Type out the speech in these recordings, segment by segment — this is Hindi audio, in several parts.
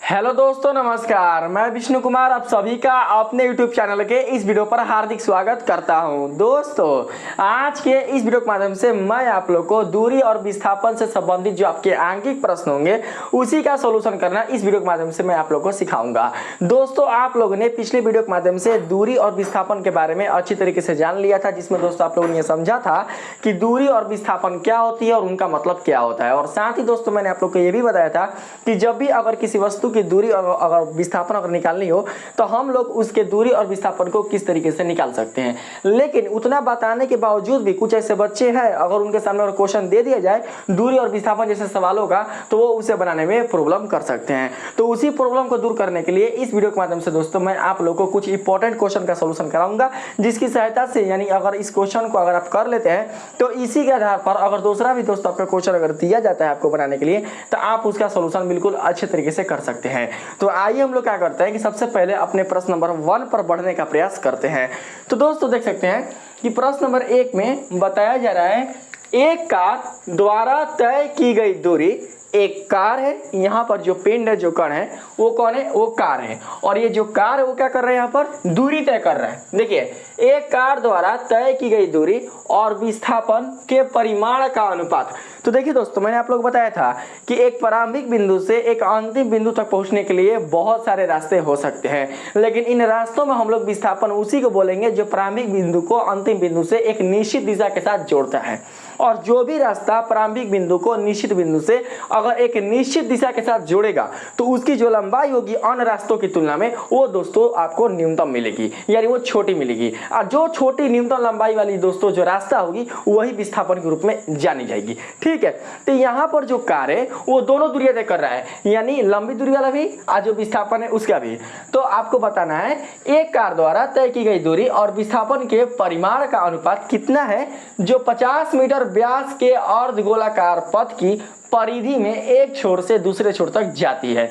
हेलो दोस्तों, नमस्कार। मैं विष्णु कुमार आप सभी का अपने यूट्यूब चैनल के इस वीडियो पर हार्दिक स्वागत करता हूं। दोस्तों, आज के इस वीडियो के माध्यम से मैं आप लोग को दूरी और विस्थापन से संबंधित जो आपके आंकिक प्रश्न होंगे उसी का सोल्यूशन करना इस वीडियो के माध्यम से मैं आप लोग को सिखाऊंगा। दोस्तों, आप लोगों ने पिछले वीडियो के माध्यम से दूरी और विस्थापन के बारे में अच्छी तरीके से जान लिया था, जिसमें दोस्तों आप लोगों ने समझा था कि दूरी और विस्थापन क्या होती है और उनका मतलब क्या होता है। और साथ ही दोस्तों मैंने आप लोग को यह भी बताया था कि जब भी अगर किसी वस्तु की दूरी और अगर विस्थापन अगर निकालनी हो तो हम लोग उसके दूरी और विस्थापन को किस तरीके से निकाल सकते हैं। लेकिन उतना बताने के बावजूद भी कुछ ऐसे बच्चे हैं, अगर उनके सामने अगर क्वेश्चन दे दिया जाए दूरी और विस्थापन जैसे सवालों का, तो वो उसे बनाने में प्रॉब्लम कर सकते हैं। तो उसी प्रॉब्लम को दूर करने के लिए इस वीडियो के माध्यम से दोस्तों मैं आप लोगों को कुछ इंपॉर्टेंट क्वेश्चन का सोल्यूशन कराऊंगा, जिसकी सहायता से यानी अगर इस क्वेश्चन को अगर आप कर लेते हैं तो इसी के आधार पर अगर दूसरा भी दोस्तों आपका क्वेश्चन अगर दिया जाता है आपको बनाने के लिए तो आप उसका सोल्यूशन बिल्कुल अच्छे तरीके से कर सकते हैं। तो आइए हम लोग क्या करते हैं कि सबसे पहले अपने प्रश्न नंबर 1 पर बढ़ने का प्रयास करते हैं। तो दोस्तों देख सकते हैं कि प्रश्न नंबर 1 में बताया जा रहा है, एक कार द्वारा तय की गई दूरी, एक कार है, यहाँ पर जो पिंड है जो कण है वो कौन है, वो कार है। और ये जो कार है वो क्या कर रहा है, यहाँ पर दूरी तय कर रहा है। देखिए, एक कार द्वारा तय की गई दूरी और विस्थापन के परिमाण का अनुपात। तो देखिए दोस्तों, मैंने आप लोग को बताया था कि एक प्रारंभिक बिंदु से एक अंतिम बिंदु तक पहुंचने के लिए बहुत सारे रास्ते हो सकते हैं, लेकिन इन रास्तों में हम लोग विस्थापन उसी को बोलेंगे जो प्रारंभिक बिंदु को अंतिम बिंदु से एक निश्चित दिशा के साथ जोड़ता है। और जो भी रास्ता प्रारंभिक बिंदु को निश्चित बिंदु से अगर एक निश्चित दिशा के साथ जोड़ेगा तो उसकी जो लंबाई होगी अन्य रास्तों की तुलना में वो दोस्तों आपको न्यूनतम मिलेगी, यानी वो छोटी मिलेगी। और जो छोटी न्यूनतम लंबाई वाली दोस्तों जो रास्ता होगी वही विस्थापन के रूप में जानी जाएगी। ठीक है, तो यहाँ पर जो कार है वो दोनों दूरियां तय कर रहा है, यानी लंबी दूरी वाला भी और जो विस्थापन है उसका भी। तो आपको बताना है एक कार द्वारा तय की गई दूरी और विस्थापन के परिमाण का अनुपात कितना है जो 50 मीटर व्यास के अर्धगोलाकार पथ की परिधि में एक छोर से दूसरे छोर तक जाती है।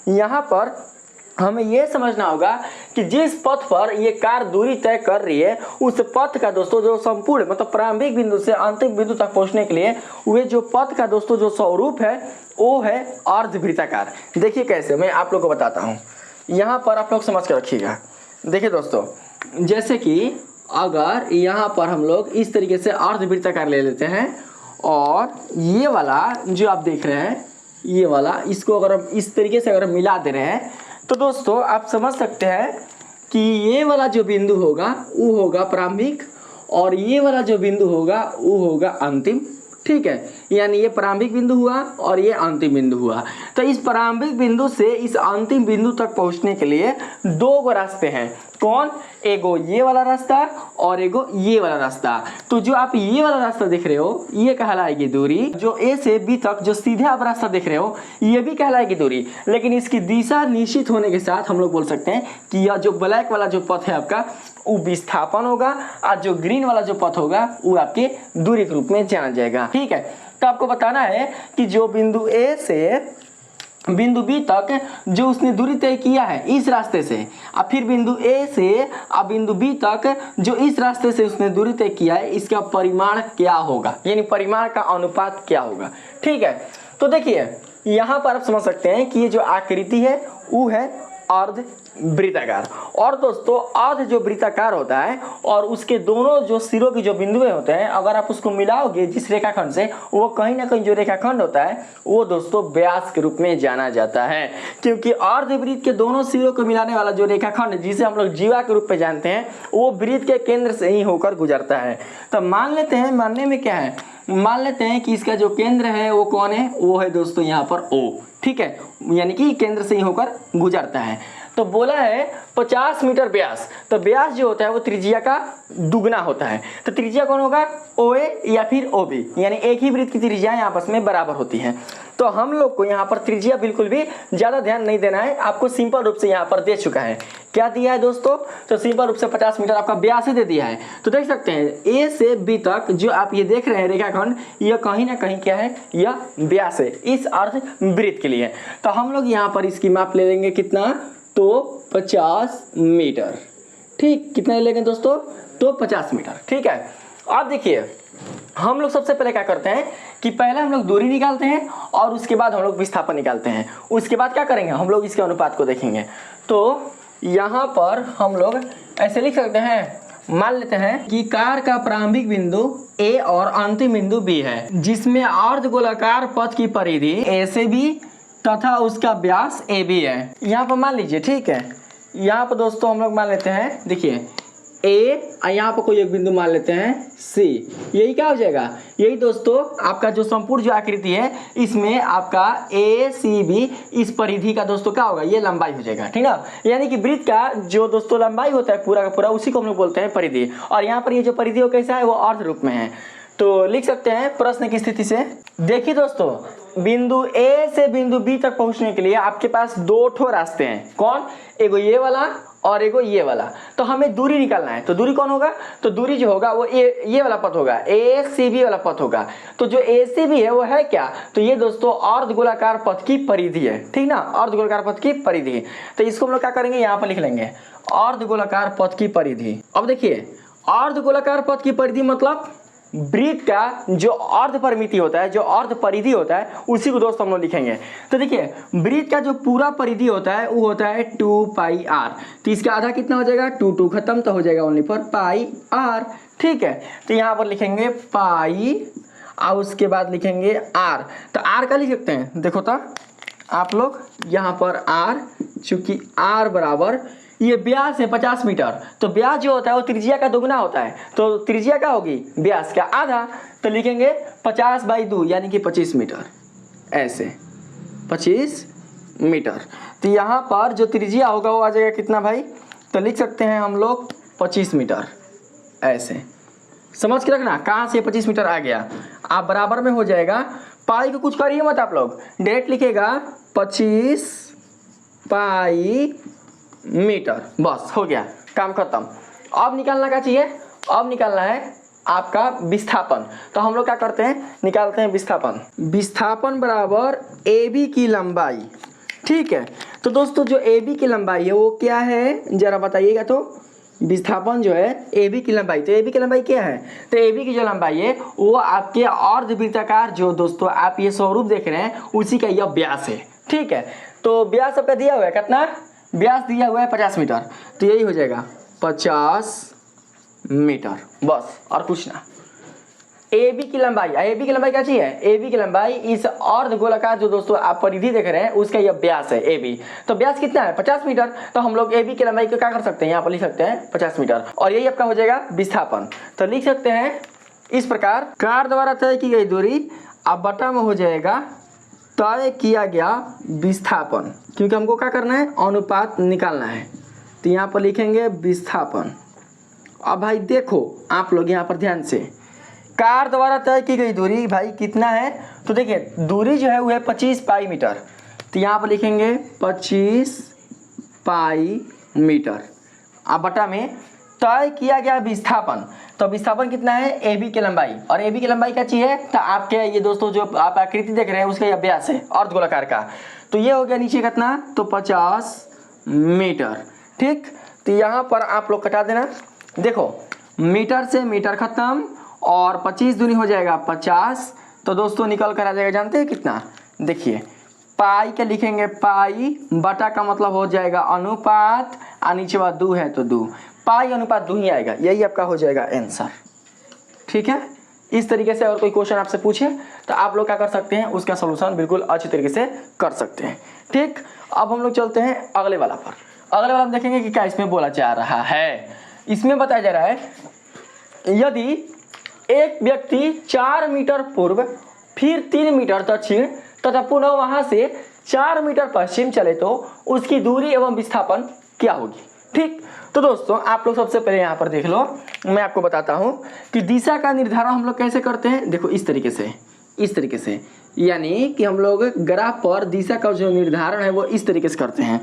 यहाँ पर हमें यह समझना होगा कि जिस पथ पर ये कार दूरी तय कर रही है उस पथ का दोस्तों जो संपूर्ण मतलब प्रारंभिक बिंदु से अंतिम बिंदु तक पहुंचने के लिए वे जो पथ का दोस्तों जो स्वरूप है वो है अर्धवृत्ताकार। देखिए कैसे, मैं आप लोग को बताता हूँ, यहाँ पर आप लोग समझ कर रखिएगा। देखिए दोस्तों, जैसे कि अगर यहाँ पर हम लोग इस तरीके से अर्धवृत्ताकार ले लेते हैं और ये वाला जो आप देख रहे हैं ये वाला, इसको अगर हम इस तरीके से अगर मिला दे रहे हैं तो दोस्तों आप समझ सकते हैं कि ये वाला जो बिंदु होगा वो होगा प्रारंभिक और ये वाला जो बिंदु होगा वो होगा अंतिम। ठीक है, यानी ये प्रारंभिक बिंदु हुआ और ये अंतिम बिंदु हुआ। तो इस प्रारंभिक बिंदु से इस अंतिम बिंदु तक पहुंचने के लिए दो रास्ते हैं। कौन, एगो ये वाला रास्ता और एगो ये वाला रास्ता। तो जो आप ये वाला रास्ता देख रहे हो ये कहलाएगी दूरी, जो ए से बी तक जो सीधे आप रास्ता देख रहे हो ये भी कहलाएगी दूरी। लेकिन इसकी दिशा निश्चित होने के साथ हम लोग बोल सकते हैं कि यह जो ब्लैक वाला जो पथ है आपका वो विस्थापन होगा और जो ग्रीन वाला जो पथ होगा वो आपके दूरी के रूप में जाना जाएगा। ठीक है, तो आपको बताना है कि जो बिंदु ए से बिंदु बी तक जो उसने दूरी तय किया है इस रास्ते से, और फिर बिंदु ए से अब बिंदु बी तक जो इस रास्ते से उसने दूरी तय किया है, इसका परिमाण क्या होगा, यानी परिमाण का अनुपात क्या होगा। ठीक है, तो देखिए यहाँ पर आप समझ सकते हैं कि ये जो आकृति है वो है अर्ध वृत्ताकार। और दोस्तों अर्ध जो वृत्ताकार होता है और उसके दोनों जो सिरों की जो बिंदुएं होते हैं अगर आप उसको मिलाओगे जिस रेखाखंड से, वो कहीं ना कहीं जो रेखाखंड होता है वो दोस्तों व्यास के रूप में जाना जाता है, क्योंकि अर्धवृत्त के दोनों सिरों को मिलाने वाला जो रेखाखंड जिसे हम लोग जीवा के रूप में जानते हैं वो वृत्त के केंद्र से ही होकर गुजरता है। तो मान लेते हैं, मानने में क्या है, मान लेते हैं कि इसका जो केंद्र है वो कौन है, वो है दोस्तों यहाँ पर O। ठीक है, यानी कि केंद्र से ही होकर गुजरता है। तो बोला है 50 मीटर व्यास, तो व्यास जो होता है वो त्रिज्या का दुगना होता है। तो त्रिज्या कौन होगा, OA या फिर OB, यानी एक ही वृत्त की त्रिज्याएं आपस में बराबर होती हैं। तो हम लोग को यहाँ पर त्रिज्या बिल्कुल भी ज़्यादा ध्यान नहीं देना है, आपको सिंपल रूप से यहाँ पर दे चुका है। क्या दिया है दोस्तों, तो सिंपल रूप से 50 मीटर आपका व्यास ही दे दिया है। तो देख सकते हैं ए से बी तक जो आप ये देख रहे हैं रेखाखंड, यह कहीं ना कहीं क्या है, यह व्यास है इस अर्ध वृत्त के लिए। तो हम लोग यहाँ पर इसकी माप ले लेंगे कितना, तो 50 मीटर। ठीक, कितना लेंगे दोस्तों, तो 50 मीटर। ठीक है, अब देखिए हम लोग सबसे पहले क्या करते हैं कि पहले हम लोग दूरी निकालते हैं और उसके बाद हम लोग विस्थापन निकालते हैं। उसके बाद क्या करेंगे, हम लोग इसके अनुपात को देखेंगे। तो यहाँ पर हम लोग ऐसे लिख सकते हैं, मान लेते हैं कि कार का प्रारंभिक बिंदु ए और अंतिम बिंदु बी है, जिसमें अर्धगोलाकार पथ की परिधि ए से बी तथा उसका व्यास ए बी है। यहाँ पर मान लीजिए, ठीक है, यहाँ पर दोस्तों हम लोग मान लेते हैं, देखिए ए और यहाँ पर कोई एक बिंदु मान लेते हैं सी। यही क्या हो जाएगा, यही दोस्तों आपका जो संपूर्ण जो आकृति है इसमें आपका ए सी बी इस परिधि का दोस्तों क्या होगा, ये लंबाई हो जाएगा, ठीक ना। यानी कि वृत्त का जो दोस्तों लंबाई होता है पूरा का पूरा, उसी को हम लोग बोलते हैं परिधि। और यहाँ पर ये जो परिधि हो कैसा है, वो अर्ध रूप में है। तो लिख सकते हैं प्रश्न की स्थिति से, देखिए दोस्तों बिंदु ए से बिंदु बी तक पहुंचने के लिए आपके पास दो ठो रास्ते हैं। कौन, एगो ये वाला और एगो ये वाला। तो हमें दूरी निकालना है, तो दूरी कौन होगा, तो दूरी जो होगा वो ये वाला पथ होगा, ए सी बी वाला पथ होगा। तो जो ए सी बी है वो है क्या, तो ये दोस्तों अर्धगोलाकार पथ की परिधि है, ठीक ना, अर्धगोलाकार पथ की परिधि। तो इसको हम लोग क्या करेंगे, यहाँ पर लिख लेंगे अर्धगोलाकार पथ की परिधि। अब देखिए अर्धगोलाकार पथ की परिधि मतलब वृत्त का जो अर्ध परिमिति होता है, जो अर्ध परिधि होता है, उसी को दोस्तों हम लोग लिखेंगे। तो देखिए वृत्त का जो पूरा परिधि होता है वो होता है 2 पाई आर। तो इसका आधा कितना हो जाएगा, 2 खत्म, तो हो जाएगा ओनली फॉर पाई आर, ठीक है। तो यहाँ पर लिखेंगे पाई और उसके बाद लिखेंगे आर। तो आर का लिख सकते हैं, देखो तो आप लोग यहाँ पर आर, चूंकि आर बराबर ये व्यास है 50 मीटर, तो व्यास जो होता है वो त्रिज्या का दोगुना होता है। तो त्रिज्या क्या होगी, व्यास का आधा, तो लिखेंगे 50/2 यानी कि 25 मीटर, ऐसे 25 मीटर। तो यहाँ पर जो त्रिज्या होगा वो आ जाएगा कितना भाई, तो लिख सकते हैं हम लोग 25 मीटर, ऐसे समझ के रखना कहाँ से 25 मीटर आ गया। आप बराबर में हो जाएगा, पाई को कुछ करिए मत आप लोग, डायरेक्ट लिखेगा 25 पाई मीटर, बस हो गया, काम खत्म। अब निकालना क्या चाहिए, अब निकालना है आपका विस्थापन। तो हम लोग क्या करते हैं, निकालते हैं विस्थापन। विस्थापन बराबर ए बी की लंबाई, ठीक है। तो दोस्तों जो ए बी की लंबाई है वो क्या है, जरा बताइएगा। तो विस्थापन जो है ए बी की लंबाई, तो ए बी की लंबाई क्या है, तो ए बी की जो लंबाई है वो आपके अर्धवृत्ताकार जो दोस्तों आप ये स्वरूप देख रहे हैं उसी का यह व्यास है, ठीक है। तो व्यास आपका दिया हुआ है कितना, व्यास दिया हुआ है 50 मीटर, तो यही हो जाएगा 50 मीटर, बस और कुछ ना। ए बी की लंबाई, ए बी की लंबाई क्या चाहिए, ए बी की लंबाई इस अर्धगोलाकार जो दोस्तों आप परिधि देख रहे हैं उसका यह व्यास है ए बी। तो व्यास कितना है 50 मीटर, तो हम लोग ए बी की लंबाई को क्या कर सकते हैं, यहाँ पर लिख सकते हैं 50 मीटर, और यही आपका हो जाएगा विस्थापन। तो लिख सकते हैं इस प्रकार, कार द्वारा तय की गई दूरी अब बटा में हो जाएगा तय किया गया विस्थापन, क्योंकि हमको क्या करना है, अनुपात निकालना है। तो यहाँ पर लिखेंगे विस्थापन। अब भाई देखो आप लोग यहाँ पर ध्यान से, कार द्वारा तय की गई दूरी भाई कितना है, तो देखिए दूरी जो है वो है 25 पाई मीटर। तो यहाँ पर लिखेंगे 25 पाई मीटर, अब बटा में तय किया गया विस्थापन। तो विस्थापन कितना है, ए बी की लंबाई, और ए बी की लंबाई क्या चाहिए, तो आपके ये दोस्तों जो आप आकृति देख रहे हैं उसका यह व्यास है अर्धगोलाकार का। तो ये हो गया नीचे कितना, तो 50 मीटर, ठीक। तो यहाँ पर आप लोग कटा देना, देखो मीटर से मीटर खत्म और 25 दूनी हो जाएगा 50, तो दोस्तों निकल कर आ जाएगा, जानते हैं कितना, देखिए पाई के लिखेंगे पाई, बटा का मतलब हो जाएगा अनुपात, और नीचे बाद 2 है तो 2, पाई अनुपात 2 ही आएगा, यही आपका हो जाएगा आंसर, ठीक है। इस तरीके से और कोई क्वेश्चन आपसे पूछे तो आप लोग क्या कर सकते हैं, उसका सलूशन बिल्कुल अच्छी तरीके से कर सकते हैं, ठीक। अब हम लोग चलते हैं अगले वाला पर। अगले वाला हम देखेंगे कि क्या इसमें बोला जा रहा है। इसमें बताया जा रहा है, यदि एक व्यक्ति 4 मीटर पूर्व फिर 3 मीटर दक्षिण तथा पुनः वहां से 4 मीटर पश्चिम चले तो उसकी दूरी एवं विस्थापन क्या होगी, ठीक। तो दोस्तों आप लोग सबसे पहले यहाँ पर देख लो, मैं आपको बताता हूँ कि दिशा का निर्धारण हम लोग कैसे करते हैं। देखो इस तरीके से, यानी कि हम लोग ग्राफ पर दिशा का जो निर्धारण है वो इस तरीके से करते हैं।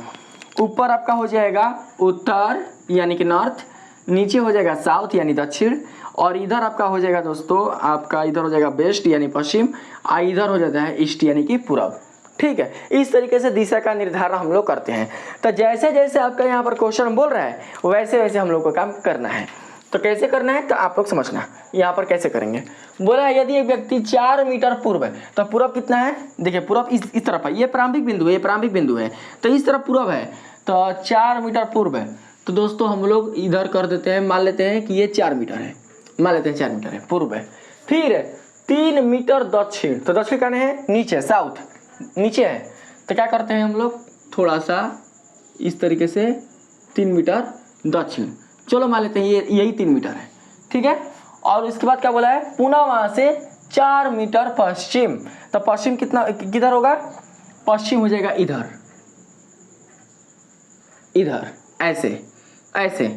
ऊपर आपका हो जाएगा उत्तर यानी कि नॉर्थ, नीचे हो जाएगा साउथ यानी दक्षिण, और इधर आपका हो जाएगा दोस्तों, आपका इधर हो जाएगा वेस्ट यानी पश्चिम, और इधर हो जाता है ईस्ट यानी कि पूरब, ठीक है। इस तरीके से दिशा का निर्धारण हम लोग करते हैं। तो जैसे जैसे आपका यहाँ पर क्वेश्चन बोल रहा है वैसे वैसे हम लोग को काम करना है। तो कैसे करना है तो आप लोग समझना, यहाँ पर कैसे करेंगे। बोला यदि एक व्यक्ति 4 मीटर पूर्व है, तो पूरब कितना है, देखिए पूरब इस तरफ है, ये प्रारंभिक बिंदु है, ये प्रारंभिक बिंदु है, तो इस तरफ पूरब है, तो 4 मीटर पूर्व है। तो दोस्तों हम लोग इधर कर देते हैं, मान लेते हैं कि ये 4 मीटर है, मान लेते हैं 4 मीटर है, पूर्व है। फिर 3 मीटर दक्षिण, तो दक्षिण कहने है नीचे, साउथ नीचे है, तो क्या करते हैं हम लोग थोड़ा सा इस तरीके से 3 मीटर दक्षिण, चलो मान लेते हैं ये यही 3 मीटर है, ठीक है। और उसके बाद क्या बोला है, पुनः वहां से 4 मीटर पश्चिम, तो पश्चिम कितना किधर होगा, पश्चिम हो जाएगा इधर, इधर ऐसे ऐसे।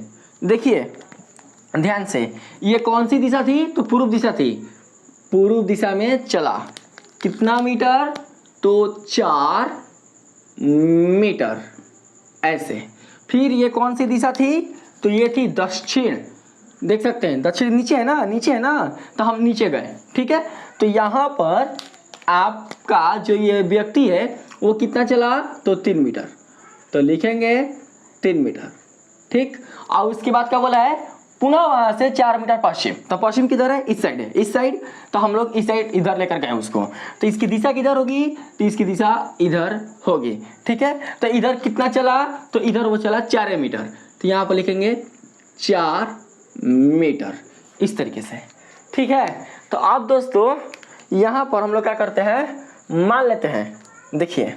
देखिए ध्यान से, ये कौन सी दिशा थी, तो पूर्व दिशा थी, पूर्व दिशा में चला कितना मीटर, तो 4 मीटर ऐसे। फिर ये कौन सी दिशा थी, तो ये थी दक्षिण, देख सकते हैं दक्षिण नीचे है ना, नीचे है ना, तो हम नीचे गए, ठीक है। तो यहाँ पर आपका जो ये व्यक्ति है वो कितना चला, तो 3 मीटर, तो लिखेंगे 3 मीटर, ठीक। और उसके बाद क्या बोला है, पुनः वहां से 4 मीटर पश्चिम, तो पश्चिम किधर है, इस साइड है, इस साइड, तो हम लोग इस साइड इधर लेकर गए उसको, तो इसकी दिशा किधर होगी, तो इसकी दिशा इधर होगी, ठीक है। तो इधर कितना चला, तो इधर वो चला 4 मीटर, तो यहाँ पर लिखेंगे 4 मीटर इस तरीके से, ठीक है। तो अब दोस्तों यहाँ पर हम लोग क्या करते हैं, मान लेते हैं, देखिए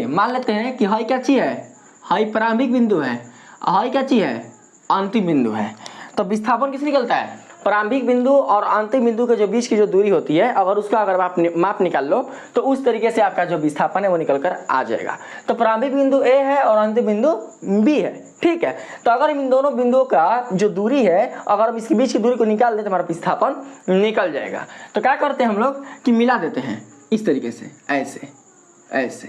मान लेते हैं कि हाई क्या चीज है, हाई प्रारंभिक बिंदु है, हाई क्या चीज है, अंतिम बिंदु है। तो विस्थापन किस निकलता है, प्रारंभिक बिंदु और अंतिम बिंदु के जो बीच की जो दूरी होती है, अगर उसका अगर आप माप निकाल लो तो उस तरीके से आपका जो विस्थापन है वो निकल कर आ जाएगा। तो प्रारंभिक बिंदु ए है और अंतिम बिंदु बी है, ठीक है। तो अगर इन दोनों बिंदुओं का जो दूरी है, अगर हम इसके बीच की दूरी को निकाल दें तो हमारा विस्थापन निकल जाएगा। तो क्या करते हैं हम लोग कि मिला देते हैं इस तरीके से, ऐसे ऐसे,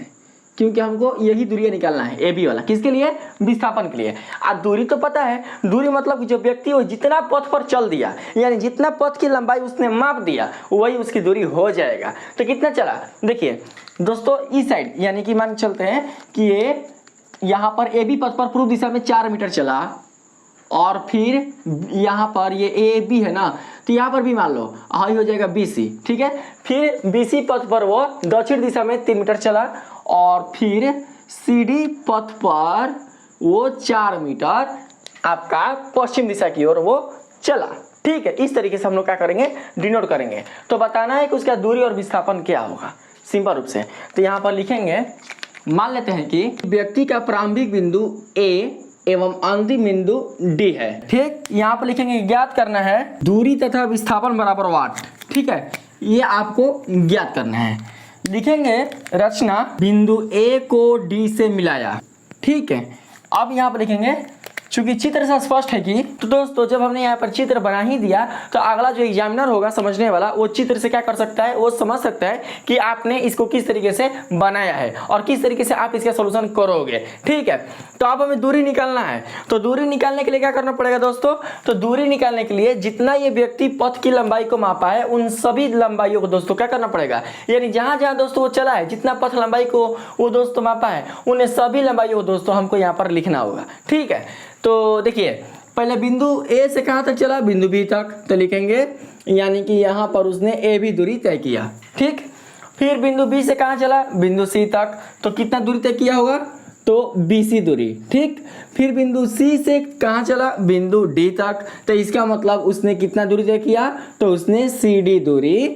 क्योंकि हमको यही दूरी निकालना है, ए बी वाला, किसके लिए, विस्थापन के लिए। अब दूरी तो पता है, दूरी मतलब जो व्यक्ति वो जितना पथ पर चल दिया, यानी जितना पथ की लंबाई उसने माप दिया वही उसकी दूरी हो जाएगा। तो कितना चला, देखिए दोस्तों इस साइड, यानी कि मान चलते हैं कि ये यहाँ पर ए बी पथ पर पूर्व दिशा में 4 मीटर चला, और फिर यहाँ पर ये ए बी है ना, तो यहाँ पर भी मान लो हाई हो जाएगा BC, ठीक है। फिर BC पथ पर वो दक्षिण दिशा में 3 मीटर चला, और फिर CD पथ पर वो 4 मीटर आपका पश्चिम दिशा की ओर वो चला, ठीक है। इस तरीके से हम लोग क्या करेंगे, डिनोट करेंगे। तो बताना है कि उसका दूरी और विस्थापन क्या होगा, सिंपल रूप से। तो यहाँ पर लिखेंगे, मान लेते हैं कि व्यक्ति का प्रारंभिक बिंदु A एवं अंतिम बिंदु D है, ठीक। यहाँ पर लिखेंगे ज्ञात करना है दूरी तथा विस्थापन बराबर वाट, ठीक है, ये आपको ज्ञात करना है। लिखेंगे रचना, बिंदु A को D से मिलाया, ठीक है। अब यहाँ पर लिखेंगे, चूंकि चित्र से स्पष्ट है कि, तो दोस्तों जब हमने यहाँ पर चित्र बना ही दिया तो अगला जो एग्जामिनर होगा समझने वाला, वो चित्र से क्या कर सकता है, वो समझ सकता है कि आपने इसको किस तरीके से बनाया है और किस तरीके से आप इसका सॉल्यूशन करोगे, ठीक है। तो अब हमें दूरी निकालना है, तो दूरी निकालने के लिए क्या करना पड़ेगा दोस्तों, तो दूरी निकालने के लिए जितना ये व्यक्ति पथ की लंबाई को मापा है उन सभी लंबाइयों को दोस्तों क्या करना पड़ेगा, यानी जहां जहां दोस्तों वो चला है, जितना पथ लंबाई को वो दोस्तों मापा है, उन सभी लंबाइयों को दोस्तों हमको यहाँ पर लिखना होगा, ठीक है। तो देखिए पहले बिंदु A से कहाँ तक चला, बिंदु B तक, तो लिखेंगे यानी कि यहाँ पर उसने A भी दूरी तय किया, ठीक। फिर बिंदु B से कहाँ चला, बिंदु C तक, तो कितना दूरी तय किया होगा, तो BC दूरी, ठीक। फिर बिंदु C से कहाँ चला, बिंदु D तक, तो इसका मतलब उसने कितना दूरी तय किया, तो उसने CD दूरी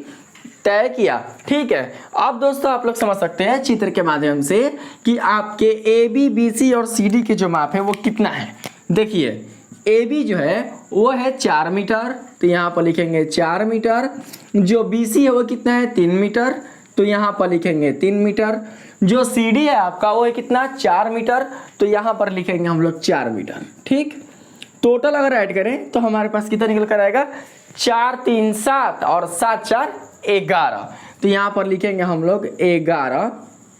तय किया, ठीक है। अब दोस्तों आप लोग समझ सकते हैं चित्र के माध्यम से कि आपके AB, BC और CD के जो माप है वो कितना है। देखिए AB जो है वो है 4 मीटर, तो यहाँ पर लिखेंगे 4 मीटर। जो BC है वो कितना है, 3 मीटर, तो यहाँ पर लिखेंगे 3 मीटर। जो CD है आपका वो है कितना, 4 मीटर, तो यहाँ पर लिखेंगे हम लोग 4 मीटर, ठीक। टोटल अगर ऐड करें तो हमारे पास कितना निकल कर आएगा, 4 3 7 और 7 4 11, तो यहाँ पर लिखेंगे हम लोग 11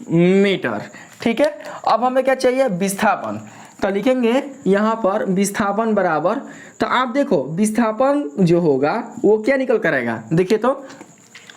मीटर, ठीक है। अब हमें क्या चाहिए, विस्थापन, तो लिखेंगे यहाँ पर विस्थापन बराबर, तो आप देखो विस्थापन जो होगा वो क्या निकल कर आएगा। देखिए तो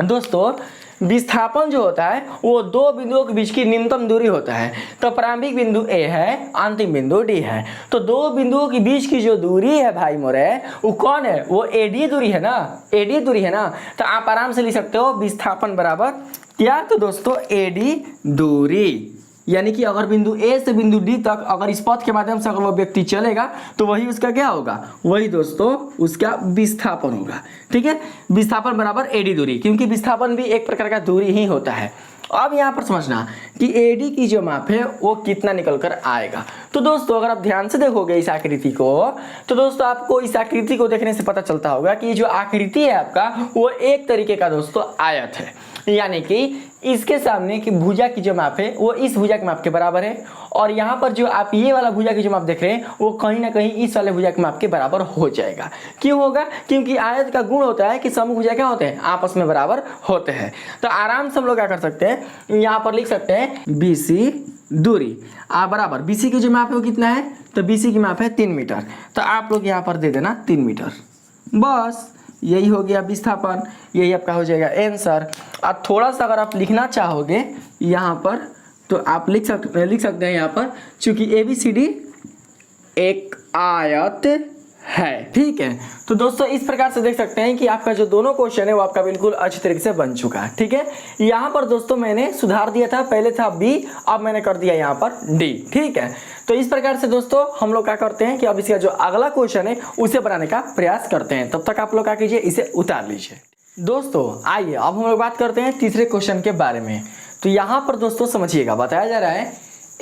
दोस्तों विस्थापन जो होता है वो दो बिंदुओं के बीच की न्यूनतम दूरी होता है। तो प्रारंभिक बिंदु ए है, अंतिम बिंदु डी है। तो दो बिंदुओं के बीच की जो दूरी है भाई मोरे, वो कौन है? वो एडी दूरी है ना, एडी दूरी है ना। तो आप आराम से लिख सकते हो विस्थापन बराबर क्या? तो दोस्तों एडी दूरी, यानी कि अगर बिंदु ए से बिंदु डी तक अगर इस पथ के माध्यम से अगर वो व्यक्ति चलेगा तो वही उसका क्या होगा? वही दोस्तों उसका विस्थापन होगा। ठीक है, विस्थापन बराबर एडी दूरी, क्योंकि विस्थापन भी एक प्रकार का दूरी ही होता है। अब यहाँ पर समझना कि एडी की जो माप है वो कितना निकल कर आएगा। तो दोस्तों अगर आप ध्यान से देखोगे इस आकृति को, तो दोस्तों आपको इस आकृति को देखने से पता चलता होगा कि जो आकृति है आपका वो एक तरीके का दोस्तों आयत है, यानी कि इसके सामने की भुजा की जो माप है वो इस भुजा के माप के बराबर है, और यहाँ पर जो आप ये वाला भुजा की जो माप देख रहे हैं वो कहीं ना कहीं इस वाले भुजा के माप के बराबर हो जाएगा। क्यों होगा? क्योंकि आयत का गुण होता है कि समभुज भुजा क्या होते हैं? आपस में बराबर होते हैं। तो आराम से हम लोग क्या कर सकते हैं, यहाँ पर लिख सकते हैं BC दूरी बराबर BC की जो माप है वो कितना है? तो BC की माप है 3 मीटर। तो आप लोग यहाँ पर दे देना 3 मीटर, बस यही हो गया विस्थापन, यही आपका हो जाएगा आंसर। अब थोड़ा सा अगर आप लिखना चाहोगे यहाँ पर तो आप लिख सकते हैं यहाँ पर, चूंकि ABCD एक आयत है। ठीक है, तो दोस्तों इस प्रकार से देख सकते हैं कि आपका जो दोनों क्वेश्चन है वो आपका बिल्कुल अच्छी तरीके से बन चुका है। ठीक है, यहाँ पर दोस्तों मैंने सुधार दिया था, पहले था B, अब मैंने कर दिया यहाँ पर D। ठीक है, तो इस प्रकार से दोस्तों हम लोग क्या करते हैं कि अब इसका जो अगला क्वेश्चन है उसे बनाने का प्रयास करते हैं। तब तक आप लोग क्या कीजिए, इसे उतार लीजिए। दोस्तों आइए अब हम लोग बात करते हैं तीसरे क्वेश्चन के बारे में। तो यहाँ पर दोस्तों समझिएगा, बताया जा रहा है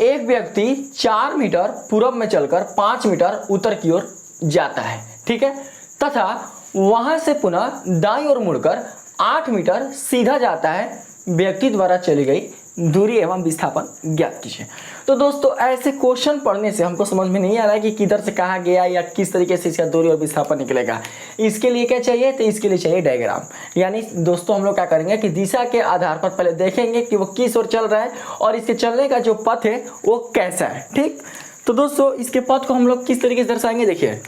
एक व्यक्ति 4 मीटर पूर्व में चलकर 5 मीटर उत्तर की ओर जाता है। ठीक है, तथा वहां से पुनः दाईं ओर मुड़कर 8 मीटर सीधा जाता है। व्यक्ति द्वारा चली गई दूरी एवं विस्थापन ज्ञात कीजिए। तो दोस्तों ऐसे क्वेश्चन पढ़ने से हमको समझ में नहीं आ रहा है कि किधर से कहाँ गया या किस तरीके से इसका दूरी और विस्थापन निकलेगा। इसके लिए क्या चाहिए? तो इसके लिए चाहिए डायग्राम। यानी दोस्तों हम लोग क्या करेंगे कि दिशा के आधार पर पहले देखेंगे कि वो किस ओर चल रहा है और इसके चलने का जो पथ है वो कैसा है। ठीक, तो दोस्तों इसके पथ को हम लोग किस तरीके से दर्शाएंगे? देखिए,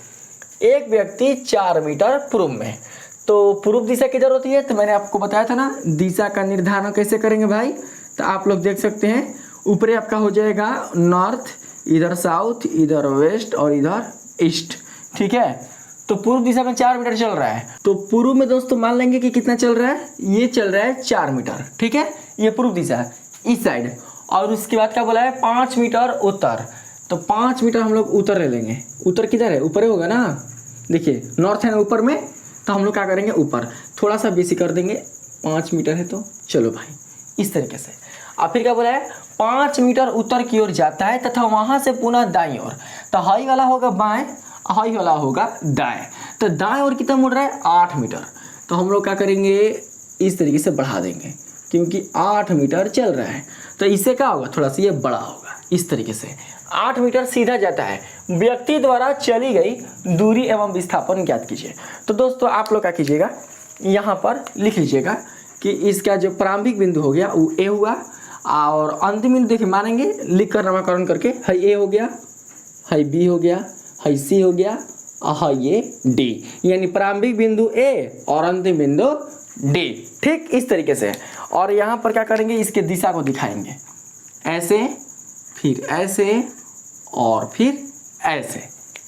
एक व्यक्ति 4 मीटर पूर्व में, तो पूर्व दिशा किधर होती है? तो मैंने आपको बताया था ना, दिशा का निर्धारण कैसे करेंगे भाई। तो आप लोग देख सकते हैं ऊपर आपका हो जाएगा नॉर्थ, इधर साउथ, इधर वेस्ट और इधर ईस्ट। ठीक है, तो पूर्व दिशा में 4 मीटर चल रहा है, तो पूर्व में दोस्तों मान लेंगे कि कितना चल रहा है? ये चल रहा है 4 मीटर। ठीक है, ये पूर्व दिशा है इस साइड, और उसके बाद क्या बोला है? 5 मीटर उत्तर। तो 5 मीटर हम लोग उत्तर ले लेंगे। उत्तर किधर है? ऊपर होगा ना। देखिए नॉर्थ है ना ऊपर में, तो हम लोग क्या करेंगे? ऊपर थोड़ा सा बेसी कर देंगे, 5 मीटर है तो चलो भाई इस तरीके से। अब फिर क्या बोला है? 5 मीटर उत्तर की ओर जाता है तथा वहां से पुनः दाईं ओर। तो हाई वाला होगा बाएं, हाई वाला होगा दाएं। तो दाएं ओर कितना मुड़ रहा है? 8 मीटर। तो हम लोग क्या करेंगे? इस तरीके से बढ़ा देंगे, क्योंकि 8 मीटर चल रहा है तो इससे क्या होगा? थोड़ा सा ये बड़ा होगा। इस तरीके से 8 मीटर सीधा जाता है। व्यक्ति द्वारा चली गई दूरी एवं विस्थापन ज्ञात कीजिए। तो दोस्तों आप लोग क्या कीजिएगा, यहाँ पर लिख लीजिएगा कि इसका जो प्रारंभिक बिंदु हो गया वो ए हुआ, और अंतिम बिंदु देखिए मानेंगे लिख कर नामकरण करके, हाई ए हो गया, हाई बी हो गया, हाई सी हो गया, और हाई ये डी। यानी प्रारंभिक बिंदु ए और अंतिम बिंदु डी। ठीक, इस तरीके से। और यहाँ पर क्या करेंगे? इसके दिशा को दिखाएंगे, ऐसे, फिर ऐसे और फिर ऐसे,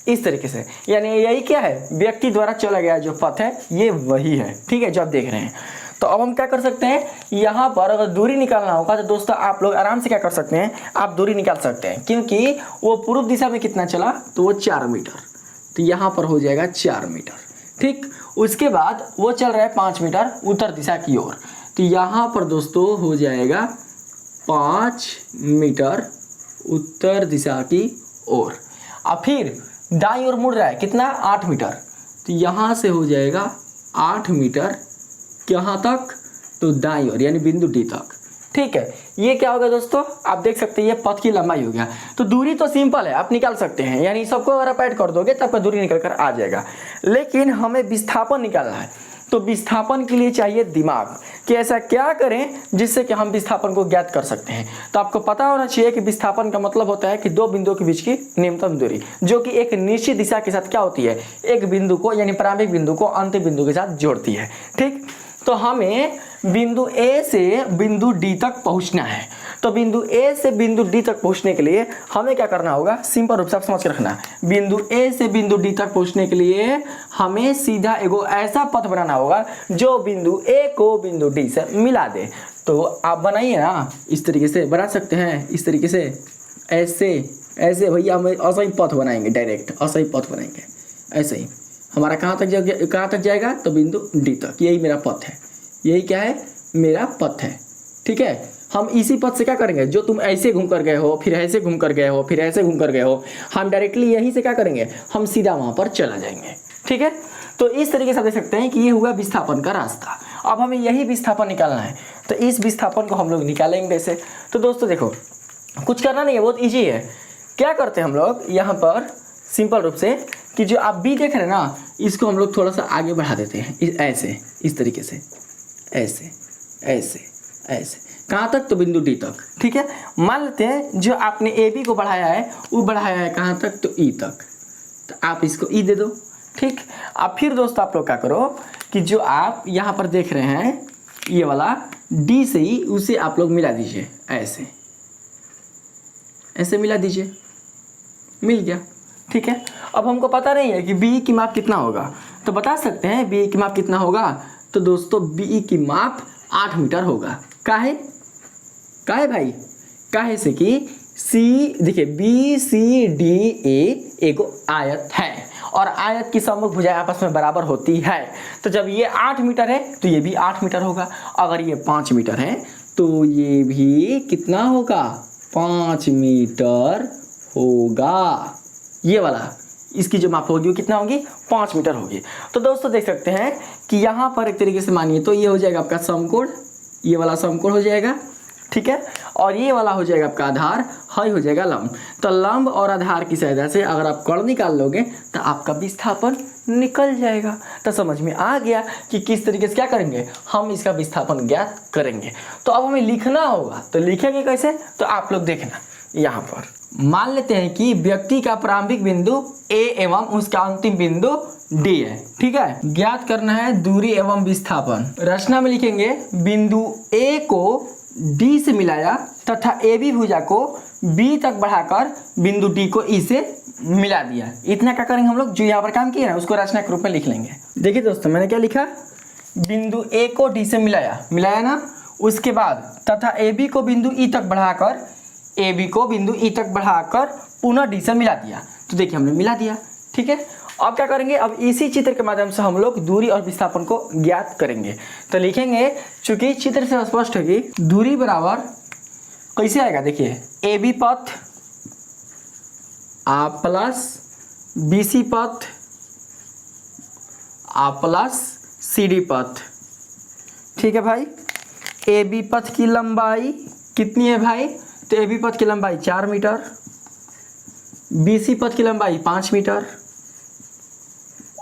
इस तरीके से। यानी यही क्या है? व्यक्ति द्वारा चला गया जो पथ है ये वही है। ठीक है, जो आप देख रहे हैं। तो अब हम क्या कर सकते हैं? यहाँ पर अगर दूरी निकालना होगा तो दोस्तों आप लोग आराम से क्या कर सकते हैं? आप दूरी निकाल सकते हैं, क्योंकि वो पूर्व दिशा में कितना चला? तो वो 4 मीटर। तो यहाँ पर हो जाएगा 4 मीटर। ठीक, उसके बाद वो चल रहा है 5 मीटर उत्तर दिशा की ओर। तो यहाँ पर दोस्तों हो जाएगा 5 मीटर उत्तर दिशा की ओर। अब फिर दाईं ओर मुड़ रहा है कितना? 8 मीटर। तो यहाँ से हो जाएगा 8 मीटर कहाँ तक? तो दाईं ओर, यानी बिंदु डी तक। ठीक है, ये क्या होगा दोस्तों? आप देख सकते हैं ये पथ की लंबाई हो गया। तो दूरी तो सिंपल है, आप निकाल सकते हैं, यानी सबको अगर आप ऐड कर दोगे तब का दूरी निकल कर आ जाएगा। लेकिन हमें विस्थापन निकालना है, तो विस्थापन के लिए चाहिए दिमाग कि ऐसा क्या करें जिससे कि हम विस्थापन को ज्ञात कर सकते हैं। तो आपको पता होना चाहिए कि विस्थापन का मतलब होता है कि दो बिंदुओं के बीच की न्यूनतम दूरी, जो कि एक निश्चित दिशा के साथ क्या होती है? एक बिंदु को, यानी प्रारंभिक बिंदु को अंतिम बिंदु के साथ जोड़ती है। ठीक, तो हमें बिंदु ए से बिंदु डी तक पहुंचना है। तो बिंदु ए से बिंदु डी तक पहुंचने के लिए हमें क्या करना होगा, सिंपल रूप से आप समझ के रखना। बिंदु ए से बिंदु डी तक पहुंचने के लिए हमें सीधा एगो ऐसा पथ बनाना होगा जो बिंदु ए को बिंदु डी से मिला दे। तो आप बनाइए ना, इस तरीके से बना सकते हैं, इस तरीके से, ऐसे ऐसे भैया हम असही पथ बनाएंगे, डायरेक्ट असही पथ बनाएंगे। ऐसे ही हमारा कहाँ तक जाएगा, तो बिंदु डी तक। यही मेरा पथ है, यही क्या है, मेरा पथ है। ठीक है, हम इसी पथ से क्या करेंगे, जो तुम ऐसे घूम कर गए हो, फिर ऐसे घूम कर गए हो, फिर ऐसे घूम कर गए हो, हम डायरेक्टली यहीं से क्या करेंगे, हम सीधा वहाँ पर चला जाएंगे। ठीक है, तो इस तरीके से आप देख सकते हैं कि ये हुआ विस्थापन का रास्ता। अब हमें यही विस्थापन निकालना है, तो इस विस्थापन को हम लोग निकालेंगे ऐसे। तो दोस्तों देखो, कुछ करना नहीं है, बहुत ईजी है। क्या करते हैं हम लोग यहाँ पर सिंपल रूप से, कि जो आप बी देख रहे हैं ना, इसको हम लोग थोड़ा सा आगे बढ़ा देते हैं, ऐसे, इस तरीके से, ऐसे ऐसे ऐसे, कहाँ तक, तो बिंदु डी तक। ठीक है, मान लेते हैं जो आपने ए बी को बढ़ाया है वो बढ़ाया है कहाँ तक, तो ई तक, तो आप इसको ई दे दो। ठीक, अब फिर दोस्तों आप लोग क्या करो कि जो आप यहाँ पर देख रहे हैं ये वाला डी से ही, उसे आप लोग मिला दीजिए, ऐसे ऐसे मिला दीजिए, मिल गया। ठीक है, अब हमको पता नहीं है कि बी की माप कितना होगा, तो बता सकते हैं बी की माप कितना होगा। तो दोस्तों बी की माप 8 मीटर होगा। काहे भाई, काहे से कि सी, देखिए बी सी डी ए एगो आयत है और आयत की सम्मुख भुजाएं आपस में बराबर होती है। तो जब ये 8 मीटर है तो ये भी 8 मीटर होगा। अगर ये 5 मीटर है तो ये भी कितना होगा, 5 मीटर होगा। ये वाला इसकी जो माप होगी वो कितना होगी, 5 मीटर होगी। तो दोस्तों देख सकते हैं कि यहाँ पर एक तरीके से मानिए तो ये हो जाएगा आपका समकोण, ये वाला समकोण हो जाएगा। ठीक है, और ये वाला हो जाएगा आपका आधार, हाई हो जाएगा लंब। तो लंब और आधार की सहायता से अगर आप कोण निकाल लोगे तो आपका विस्थापन निकल जाएगा। तो समझ में आ गया कि किस तरीके से क्या करेंगे, हम इसका विस्थापन ज्ञात करेंगे। तो अब हमें लिखना होगा, तो लिखेंगे कैसे, तो आप लोग देखना। यहाँ पर मान लेते हैं कि व्यक्ति का प्रारंभिक बिंदु ए एवं उसका अंतिम बिंदु डी है। ठीक है, ज्ञात करना है दूरी एवं विस्थापन। रचना में लिखेंगे बिंदु ए को डी से मिलाया तथा ए बी भुजा को बी तक बढ़ाकर बिंदु डी को ई से मिला दिया। इतना क्या करेंगे हम लोग, जो यहाँ पर काम किया ना उसको रचना के रूप में लिख लेंगे। देखिए दोस्तों मैंने क्या लिखा, बिंदु ए को डी से मिलाया ना, उसके बाद तथा ए बी को बिंदु ई तक बढ़ाकर, ए बी को बिंदु ई तक बढ़ाकर पुनः डी से मिला दिया। तो देखिए हमने मिला दिया। ठीक है, अब क्या करेंगे, अब इसी चित्र के माध्यम से हम लोग दूरी और विस्थापन को ज्ञात करेंगे। तो लिखेंगे, चूंकि चित्र से स्पष्ट होगी, दूरी बराबर कैसे आएगा, देखिए ए बी पथ आ प्लस बी सी पथ आ प्लस सी डी पथ। ठीक है भाई, ए बी पथ की लंबाई कितनी है भाई, तो ए बी पथ की लंबाई 4 मीटर, बी सी पथ की लंबाई 5 मीटर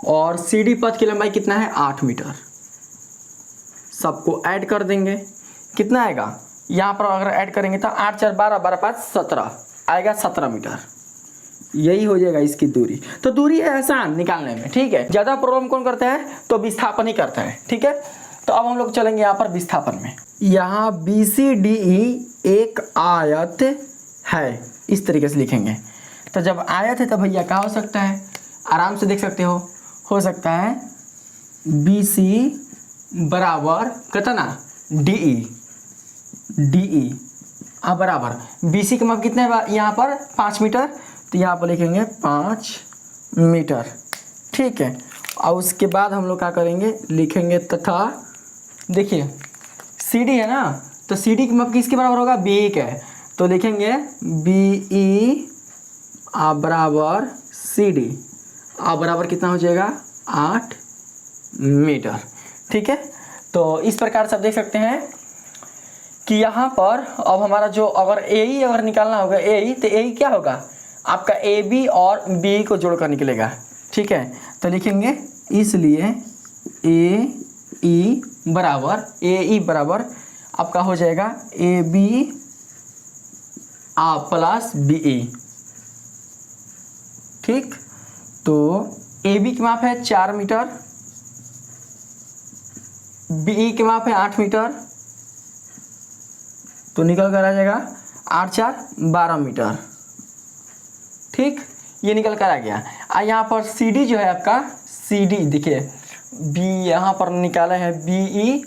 और सी डी पथ की लंबाई कितना है, 8 मीटर। सबको ऐड कर देंगे, कितना आएगा, यहाँ पर अगर ऐड करेंगे तो 8 4 12 12 5 17 आएगा, 17 मीटर। यही हो जाएगा इसकी दूरी। तो दूरी है आसान निकालने में। ठीक है, ज़्यादा प्रॉब्लम कौन करता है, तो विस्थापन ही करता है। ठीक है, तो अब हम लोग चलेंगे यहाँ पर विस्थापन में। यहाँ बी सी डी ई एक आयत है, इस तरीके से लिखेंगे। तो जब आयत है तो भैया क्या हो सकता है, आराम से देख सकते हो सकता है बी सी बराबर कितना, डी ई अब बराबर बी सी का माप कितना है यहाँ पर, 5 मीटर। तो यहाँ पर लिखेंगे 5 मीटर। ठीक है, और उसके बाद हम लोग क्या करेंगे, लिखेंगे तथा देखिए सी डी है ना, तो सी डी की माप किसके बराबर होगा, बी ई के। तो लिखेंगे बी ई बराबर सी डी बराबर कितना हो जाएगा, 8 मीटर। ठीक है, तो इस प्रकार से आप देख सकते हैं कि यहाँ पर अब हमारा जो अगर ए अगर निकालना होगा तो ए क्या होगा आपका, ए बी और बी को जोड़कर निकलेगा। ठीक है, तो लिखेंगे इसलिए ए ई बराबर आपका हो जाएगा A B plus B E. ठीक, तो ए बी की माप है 4 मीटर, बी के माप है 8 मीटर, तो निकल कर आ जाएगा 8 4 12 मीटर। ठीक, ये निकल कर आ गया। यहाँ पर सी डी जो है आपका, सी डी देखिए बी यहाँ पर निकाला है बी ई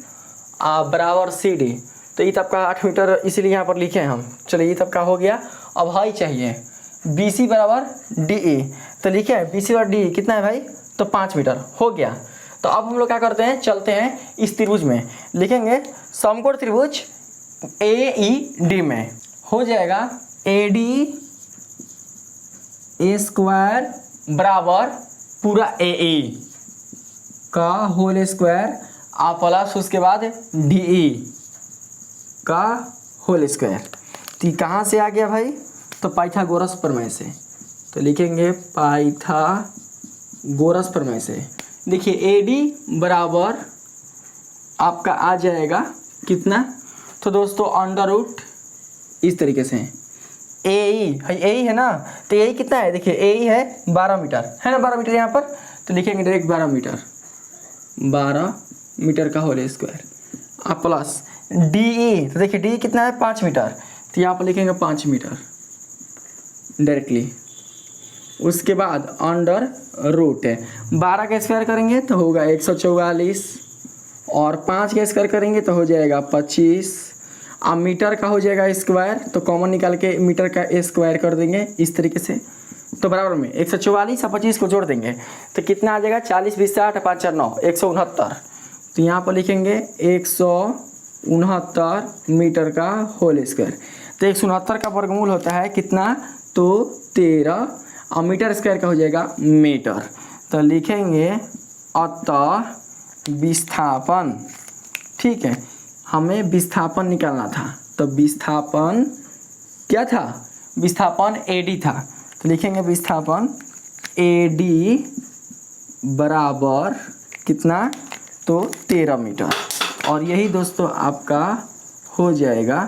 बराबर सी डी, तो ये तब का 8 मीटर इसीलिए यहाँ पर लिखे हैं हम। चलिए ये तब का हो गया। अब हाई चाहिए बी सी बराबर डी ई, तो लिखे हैं बी सी बराबर डी ई कितना है भाई, तो 5 मीटर हो गया। तो अब हम लोग क्या करते हैं, चलते हैं इस त्रिभुज में, लिखेंगे समकोण त्रिभुज ए ई डी में हो जाएगा ए डी ए स्क्वायर बराबर पूरा ए ई का होल स्क्वायर प्लस उसके बाद डी ई का होल स्क्वायर। तो कहाँ से आ गया भाई, तो पाइथागोरस प्रमेय से, तो लिखेंगे पाइथागोरस प्रमेय से। देखिए ए डी बराबर आपका आ जाएगा कितना, तो दोस्तों अंडर रूट इस तरीके से ए ई है ना, तो ए कितना है, देखिए ए ई है 12 मीटर है ना, 12 मीटर यहाँ पर, तो लिखेंगे डायरेक्ट 12 मीटर का whole square plus D E, तो देखिए डी कितना है 5 मीटर, तो यहाँ पर लिखेंगे 5 मीटर डायरेक्टली। उसके बाद अंडर रूट है 12 का स्क्वायर करेंगे तो होगा 144 और 5 का स्क्वायर करेंगे तो हो जाएगा 25। अब मीटर का हो जाएगा स्क्वायर, तो कॉमन निकाल के मीटर का स्क्वायर कर देंगे इस तरीके से, तो बराबर में 144 और 25 को जोड़ देंगे तो कितना आ जाएगा 40 20 60 5 4 9 169। तो यहाँ पर लिखेंगे 169 मीटर का होल स्क्वायर। तो 169 का वर्गमूल होता है कितना, तो 13 और मीटर स्क्वायर का हो जाएगा मीटर। तो लिखेंगे अतः विस्थापन, ठीक है, हमें विस्थापन निकालना था, तो विस्थापन क्या था, विस्थापन एडी था, तो लिखेंगे विस्थापन एडी बराबर कितना, तो 13 मीटर। और यही दोस्तों आपका हो जाएगा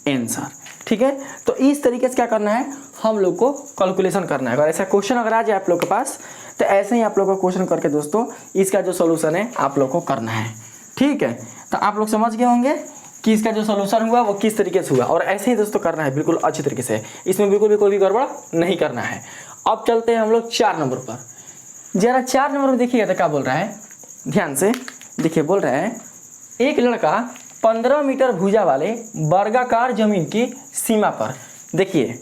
आंसर। ठीक है, तो इस तरीके से क्या करना है, हम लोग को कैलकुलेशन करना है। अगर ऐसा क्वेश्चन अगर आ जाए आप लोग के पास, तो ऐसे ही आप लोग को क्वेश्चन करके दोस्तों इसका जो सॉल्यूशन है आप लोग को करना है। ठीक है, तो आप लोग समझ गए होंगे कि इसका जो सॉल्यूशन हुआ वो किस तरीके से हुआ, और ऐसे ही दोस्तों करना है बिल्कुल अच्छी तरीके से, इसमें बिल्कुल भी कोई भी गड़बड़ नहीं करना है। अब चलते हैं हम लोग 4 नंबर पर। जरा 4 नंबर में देखिएगा तो क्या बोल रहा है, ध्यान से देखिए, बोल रहा है एक लड़का 15 मीटर भुजा वाले वर्गाकार जमीन की सीमा पर, देखिए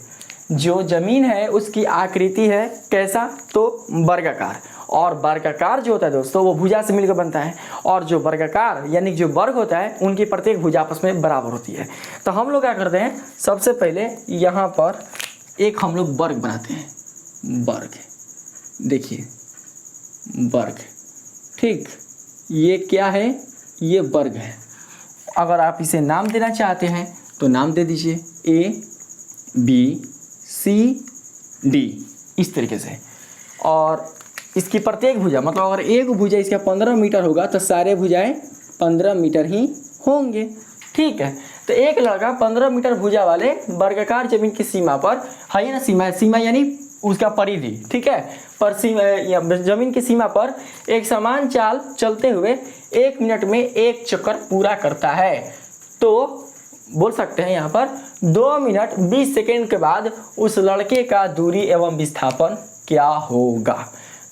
जो जमीन है उसकी आकृति है कैसा, तो वर्गाकार, और वर्गाकार जो होता है दोस्तों वो भुजा से मिलकर बनता है, और जो वर्गाकार यानी जो वर्ग होता है उनकी प्रत्येक भुजा आपस में बराबर होती है। तो हम लोग क्या करते हैं, सबसे पहले यहाँ पर एक हम लोग वर्ग बनाते हैं, वर्ग, देखिए वर्ग, ठीक, ये क्या है, ये वर्ग है। अगर आप इसे नाम देना चाहते हैं तो नाम दे दीजिए ए बी सी डी इस तरीके से, और इसकी प्रत्येक भुजा मतलब अगर एक भुजा इसका 15 मीटर होगा तो सारे भुजाएं 15 मीटर ही होंगे। ठीक है, तो एक लड़का 15 मीटर भुजा वाले वर्गाकार जमीन की सीमा पर है ना, सीमा यानी उसका परिधि, ठीक है, पर जमीन की सीमा पर एक समान चाल चलते हुए 1 मिनट में 1 चक्कर पूरा करता है। तो बोल सकते हैं यहाँ पर 2 मिनट 20 सेकेंड के बाद उस लड़के का दूरी एवं विस्थापन क्या होगा।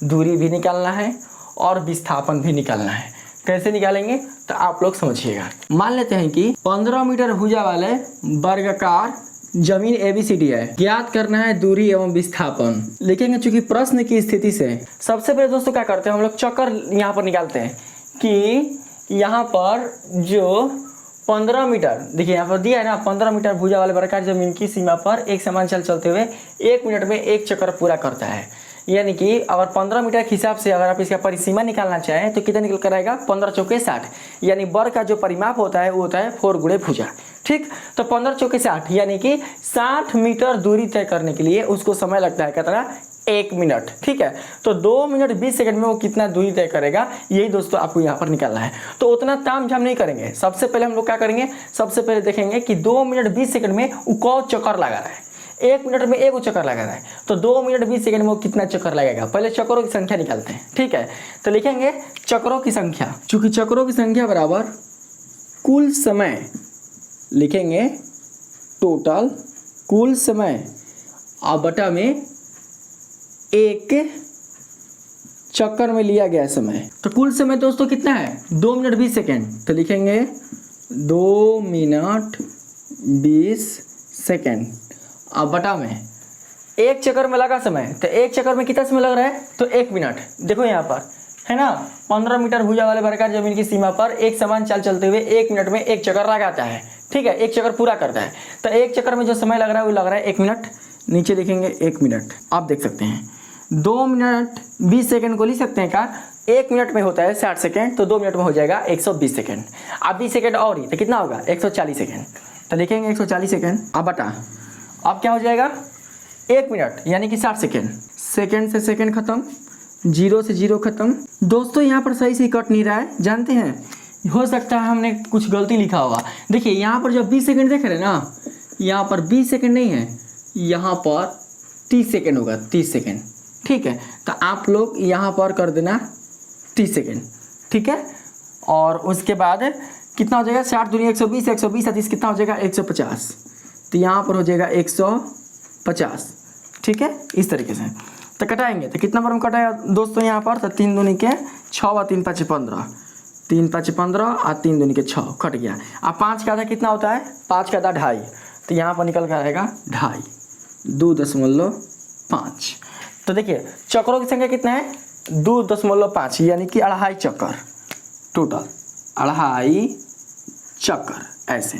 दूरी भी निकालना है और विस्थापन भी निकालना है। कैसे निकालेंगे तो आप लोग समझिएगा। मान लेते हैं कि 15 मीटर भुजा वाले वर्गाकार जमीन ABCD है, ज्ञात करना है दूरी एवं विस्थापन। लिखेंगे चूंकि प्रश्न की स्थिति से सबसे पहले दोस्तों क्या करते हैं, हम लोग चक्कर यहाँ पर निकालते हैं कि यहाँ पर जो 15 मीटर, देखिए यहाँ पर दिया है ना, 15 मीटर भुजा वाले वर्गाकार जमीन की सीमा पर एक समान चाल चलते हुए 1 मिनट में 1 चक्कर पूरा करता है। यानी कि अगर 15 मीटर के हिसाब से अगर आप इसका परिसीमा निकालना चाहें तो कितना निकल कर आएगा, 15 चौके 60, यानी वर्ग का जो परिमाप होता है वो होता है 4 गुणे भुजा। ठीक, तो 15 चौके 60 यानी कि 60 मीटर दूरी तय करने के लिए उसको समय लगता है कितना, 1 मिनट। ठीक है, तो 2 मिनट 20 सेकंड में वो कितना दूरी तय करेगा, यही दोस्तों आपको यहाँ पर निकालना है। तो उतना तामझाम नहीं करेंगे, सबसे पहले हम लोग क्या करेंगे, सबसे पहले देखेंगे कि 2 मिनट 20 सेकंड में वो कौन चक्कर लगा रहा है। 1 मिनट में एक चक्कर लगा रहा है, तो 2 मिनट 20 सेकंड में वो कितना चक्कर लगेगा। पहले चक्करों की संख्या निकालते हैं, ठीक है। तो लिखेंगे चक्करों की संख्या, चूंकि चक्करों की संख्या बराबर कुल समय, लिखेंगे टोटल कुल समय और बटा में एक चक्कर में लिया गया समय। तो कुल समय दोस्तों कितना है 2 मिनट 20 सेकेंड, तो लिखेंगे 2 मिनट 20 सेकेंड अब बटा में एक चक्कर में लगा समय, तो एक चक्कर में कितना समय लग रहा है, तो 1 मिनट। देखो यहाँ पर है ना 15 मीटर भुजा वाले वर्गाकार जमीन की सीमा पर एक समान चाल चलते हुए 1 मिनट में एक चक्कर लगाता है, ठीक है, एक चक्कर पूरा करता है। तो एक चक्कर में जो समय लग रहा है वो लग रहा है 1 मिनट, नीचे लिखेंगे 1 मिनट। आप देख सकते हैं 2 मिनट 20 सेकंड को लिख सकते हैं का 1 मिनट में होता है 60 सेकंड, तो 2 मिनट में हो जाएगा 120 सेकंड। अब 20 सेकंड और ही तो कितना होगा 140 सेकंड, तो लिखेंगे 140 सेकंड। अब बटा अब क्या हो जाएगा 1 मिनट यानी कि 60 सेकंड, सेकंड से सेकंड खत्म, 0 से 0 खत्म। दोस्तों यहाँ पर सही से कट नहीं रहा है, जानते हैं हो सकता है हमने कुछ गलती लिखा होगा। देखिए यहाँ पर जब 20 सेकंड देख रहे हैं ना, यहाँ पर 20 सेकंड नहीं है, यहाँ पर 30 सेकंड होगा, 30 सेकंड, ठीक है। तो आप लोग यहाँ पर कर देना 30 सेकंड, ठीक है। और उसके बाद कितना हो जाएगा 60 दूनी 120, 120 30 कितना हो जाएगा 150, तो यहाँ पर हो जाएगा 150, ठीक है। इस तरीके से तो कटाएंगे तो कितना बार हम कटाएगा दोस्तों यहाँ पर, तो 3 दूनी के 6 और 3 5 15, 3 5 15 और 3 दूनी के 6 कट गया। अब 5 का आधा कितना होता है, 5 का आधा 2.5, तो यहाँ पर निकल कर आएगा 2.5, 2.5। तो देखिए चक्रों की संख्या कितना है 2.5 यानी कि 2.5 चक्कर, टोटल 2.5 चक्कर ऐसे।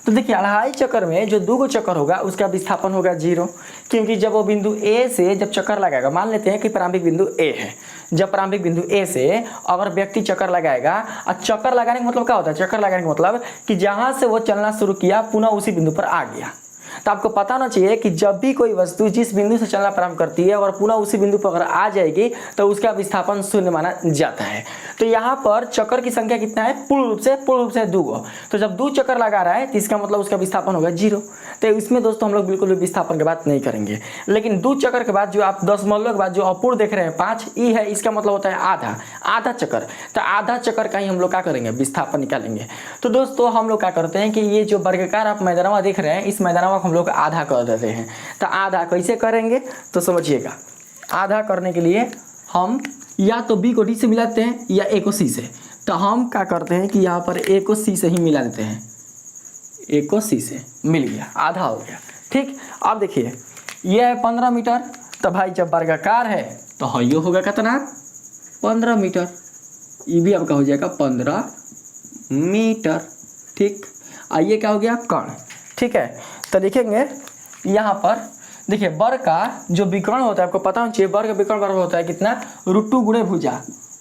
तो देखिए 2.5 चक्कर में जो 2 चक्कर होगा उसका विस्थापन होगा 0, क्योंकि जब वो बिंदु ए से जब चक्कर लगाएगा, मान लेते हैं कि प्रारंभिक बिंदु ए है, जब प्रारंभिक बिंदु ए से अगर व्यक्ति चक्कर लगाएगा, और चक्कर लगाने का मतलब क्या होता है, चक्कर लगाने का मतलब कि जहाँ से वो चलना शुरू किया पुनः उसी बिंदु पर आ गया। तो आपको पता होना चाहिए कि जब भी कोई वस्तु जिस बिंदु से चलना प्रारंभ करती है और पुनः उसी बिंदु पर अगर आ जाएगी तो उसका विस्थापन शून्य माना जाता है। तो यहाँ पर चक्कर की संख्या कितना है, पूर्ण रूप से 2। तो जब 2 चक्कर लगा रहा है तो इसका मतलब उसका विस्थापन होगा 0। तो इसमें दोस्तों हम लोग बिल्कुल भी विस्थापन की बात नहीं करेंगे। लेकिन 2 चक्कर के बाद जो आप 10 मल्लों के बाद जो अपूर्ण देख रहे हैं 5 ई है, इसका मतलब होता है आधा चक्कर। तो आधा चक्कर का ही हम लोग क्या करेंगे, विस्थापन निकालेंगे। तो दोस्तों हम लोग क्या करते हैं कि ये जो वर्गाकार आप मैदानवा देख रहे हैं, इस मैदानवा को हम लोग आधा कर देते हैं। तो आधा कैसे करेंगे तो समझिएगा, आधा करने के लिए हम या तो बी को डी से मिलाते हैं या ए को सी से। तो हम क्या करते हैं कि यहाँ पर ए को सी से ही मिला देते हैं, ए को सी से मिल गया, आधा हो गया, ठीक। अब देखिए ये है 15 मीटर, तो भाई जब वर्गाकार है तो ये होगा कितना 15 मीटर, ये भी आपका हो जाएगा 15 मीटर, ठीक। आइए क्या हो गया कर्ण, ठीक है। तो लिखेंगे यहाँ पर देखिए वर्ग का जो विकर्ण होता है आपको पता होना चाहिए, वर्ग विकर्ण बराबर होता है कितना √2 गुणे भुजा,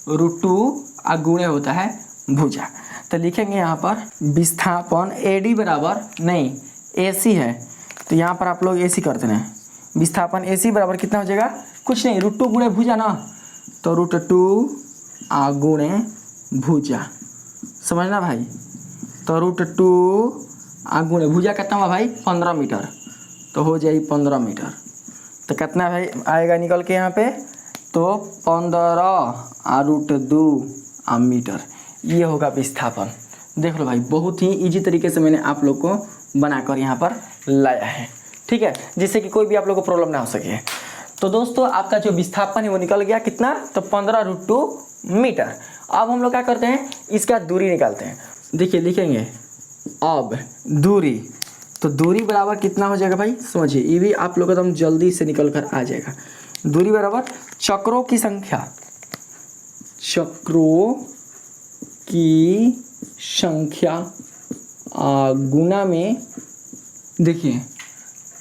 √2 गुणे होता है भुजा। तो लिखेंगे यहाँ पर विस्थापन AD बराबर नहीं AC है, तो यहाँ पर आप लोग AC करते हैं, विस्थापन AC बराबर कितना हो जाएगा, कुछ नहीं √2 गुणे भुजा ना, तो √2 गुणे भुजा, समझना भाई। तो √2 गुणे भुजा कितना हुआ भाई 15 मीटर, तो हो जाएगी 15 मीटर। तो कितना भाई आएगा निकल के यहाँ पे, तो 15 √2 मीटर, ये होगा विस्थापन। देख लो भाई बहुत ही इजी तरीके से मैंने आप लोग को बनाकर यहाँ पर लाया है, ठीक है, जिससे कि कोई भी आप लोग को प्रॉब्लम ना हो सके। तो दोस्तों आपका जो विस्थापन है वो निकल गया कितना, तो 15 √2 मीटर। अब हम लोग क्या करते हैं, इसका दूरी निकालते हैं। देखिए लिखेंगे अब दूरी, तो दूरी बराबर कितना हो जाएगा भाई समझिए, ये भी आप लोग एकदम जल्दी से निकल कर आ जाएगा। दूरी बराबर चक्रों की संख्या, चक्रों की संख्या गुना में, देखिए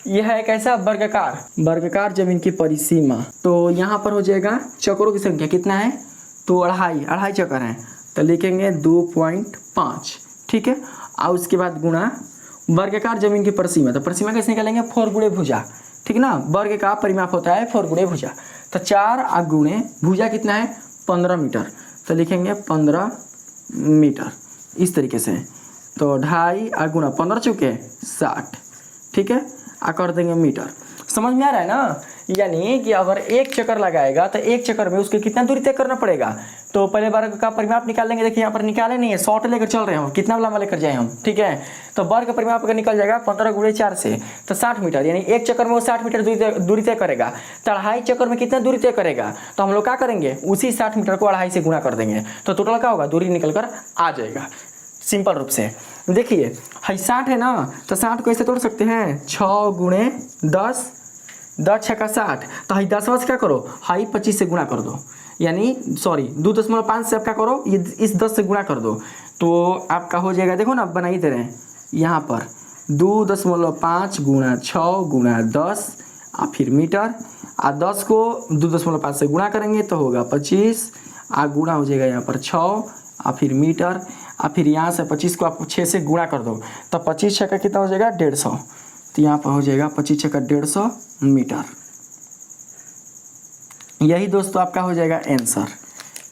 यह है कैसा वर्गाकार जमीन की परिसीमा। तो यहाँ पर हो जाएगा चक्रों की संख्या कितना है, तो 2.5 चक्कर हैं, तो लिखेंगे 2.5, ठीक है। और उसके बाद गुणा वर्गाकार जमीन की परिसीमा, तो परिसीमा कैसे निकालेंगे 4 गुणे भुजा, ठीक ना, वर्ग का परिमाप होता है 4 गुणे भुजा। तो 4 गुणे भुजा कितना है 15 मीटर, तो लिखेंगे 15 मीटर इस तरीके से। तो 2.5 गुणा 15 चुके 60, ठीक है, कर देंगे मीटर। समझ में आ रहा है ना। यानी कि अगर एक चक्कर लगाएगा तो एक चक्कर में उसके कितना दूरी तय करना पड़ेगा। तो पहले वर्ग का परिमाप निकाल लेंगे। देखिए यहाँ पर निकाले नहीं है, शॉर्ट लेकर चल रहे हैं हम, कितना लंबा लेकर जाए हम, ठीक है। तो वर्ग का परिमाप अगर निकल जाएगा 15 × 4 से तो 60 मीटर, यानी एक चक्कर में वो 60 मीटर दूरी तय करेगा। तो अढ़ाई चक्कर में कितना दूरी तय करेगा, तो हम लोग क्या करेंगे, उसी 60 मीटर को अढ़ाई से गुणा कर देंगे, तो टोटल क्या होगा, दूरी निकल कर आ जाएगा सिंपल रूप से। देखिए हाई 60 है ना, तो 60 को ऐसे तोड़ सकते हैं, 6 × 10, 10 × 60, तो हाई 10 से क्या करो, हाई 25 से गुणा कर दो, यानी सॉरी 2.5 से आप क्या करो, ये इस 10 से गुणा कर दो, तो आपका हो जाएगा, देखो ना बना ही दे रहे हैं यहाँ पर 2.5 × 6 × 10 फिर मीटर, 10 को 2.5 से गुणा करेंगे तो होगा 25, गुणा हो जाएगा यहाँ पर 6 फिर मीटर, फिर यहाँ से 25 को आप 6 से गुणा कर दो, तो 25 छक्का कितना हो जाएगा 150, तो यहाँ पर हो जाएगा 25 छक्का 150 मीटर। यही दोस्तों आपका हो जाएगा आंसर,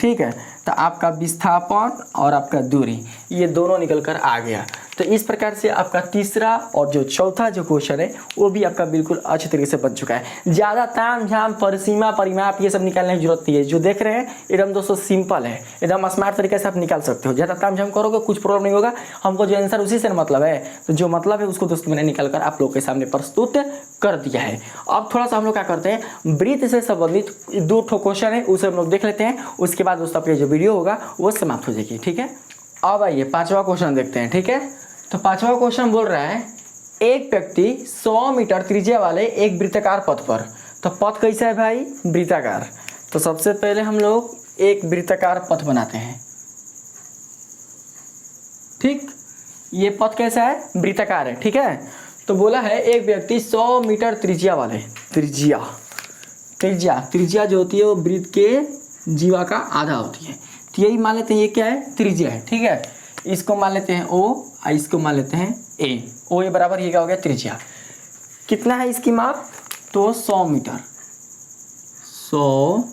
ठीक है। तो आपका विस्थापन और आपका दूरी ये दोनों निकल कर आ गया। तो इस प्रकार से आपका तीसरा और जो चौथा जो क्वेश्चन है वो भी आपका बिल्कुल अच्छे तरीके से बन चुका है। ज़्यादा ताम झाम परिसीमा परिमाप ये सब निकालने की जरूरत नहीं है। जो देख रहे हैं एकदम दोस्तों सिंपल है, एकदम स्मार्ट तरीके से आप निकाल सकते हो। ज़्यादा ताम झाम करोगे कुछ प्रॉब्लम नहीं होगा, हमको जो आंसर उसी से मतलब है, तो जो मतलब है उसको दोस्तों मैंने निकाल कर आप लोग के सामने प्रस्तुत कर दिया है। अब थोड़ा सा हम लोग क्या करते हैं, वृत्त से संबंधित 2 क्वेश्चन है उसे हम लोग देख लेते हैं, उसके बाद दोस्तों आपकी जो वीडियो होगा वो समाप्त हो जाएगी, ठीक है। अब आइए 5वां क्वेश्चन देखते हैं, ठीक है। तो 5वां क्वेश्चन बोल रहा है, एक व्यक्ति 100 मीटर त्रिज्या वाले एक वृत्ताकार पथ पर, तो पथ कैसा है भाई, वृत्ताकार। तो सबसे पहले हम लोग एक वृत्ताकार पथ बनाते हैं, ठीक। ये पथ कैसा है, वृत्ताकार है, ठीक है। तो बोला है एक व्यक्ति 100 मीटर त्रिज्या वाले, त्रिज्या जो होती है वो वृत्त के जीवा का आधा होती है, तो यही मान लेते हैं ये क्या है, त्रिज्या है, ठीक है। इसको मान लेते हैं O, इसको मान लेते हैं A। O A बराबर ये क्या हो गया, त्रिज्या। कितना है इसकी माप, तो 100 मीटर, 100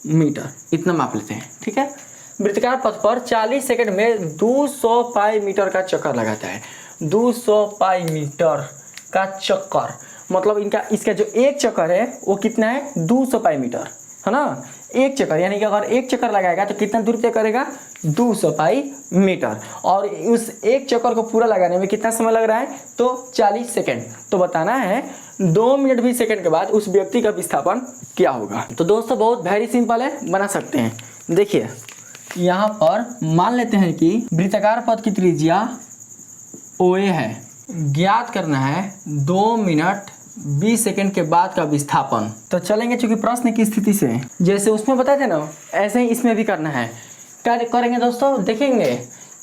मीटर इतना माप लेते हैं, ठीक है। वृत्ताकार पथ पर 40 सेकंड में 200 पाई मीटर का चक्कर लगाता है। 200 पाई मीटर का चक्कर मतलब इसका जो एक चक्कर है वो कितना है, 200 पाई मीटर है ना, एक चक्कर। यानी कि अगर एक चक्कर लगाएगा तो कितना दूरी तय करेगा, 200 पाई मीटर। और उस एक चक्कर को पूरा लगाने में कितना समय लग रहा है, तो 40 सेकंड। तो बताना है 2 मिनट 20 सेकंड के बाद उस व्यक्ति का विस्थापन क्या होगा। तो दोस्तों बहुत वेरी सिंपल है, बना सकते हैं। देखिए यहाँ पर मान लेते हैं कि वृत्ताकार पथ की त्रिज्या OA है, ज्ञात करना है 2 मिनट 20 सेकंड के बाद का विस्थापन। तो चलेंगे चूंकि प्रश्न की स्थिति से, जैसे उसमें बताए थे ना ऐसे ही इसमें भी करना है। क्या करेंगे दोस्तों, देखेंगे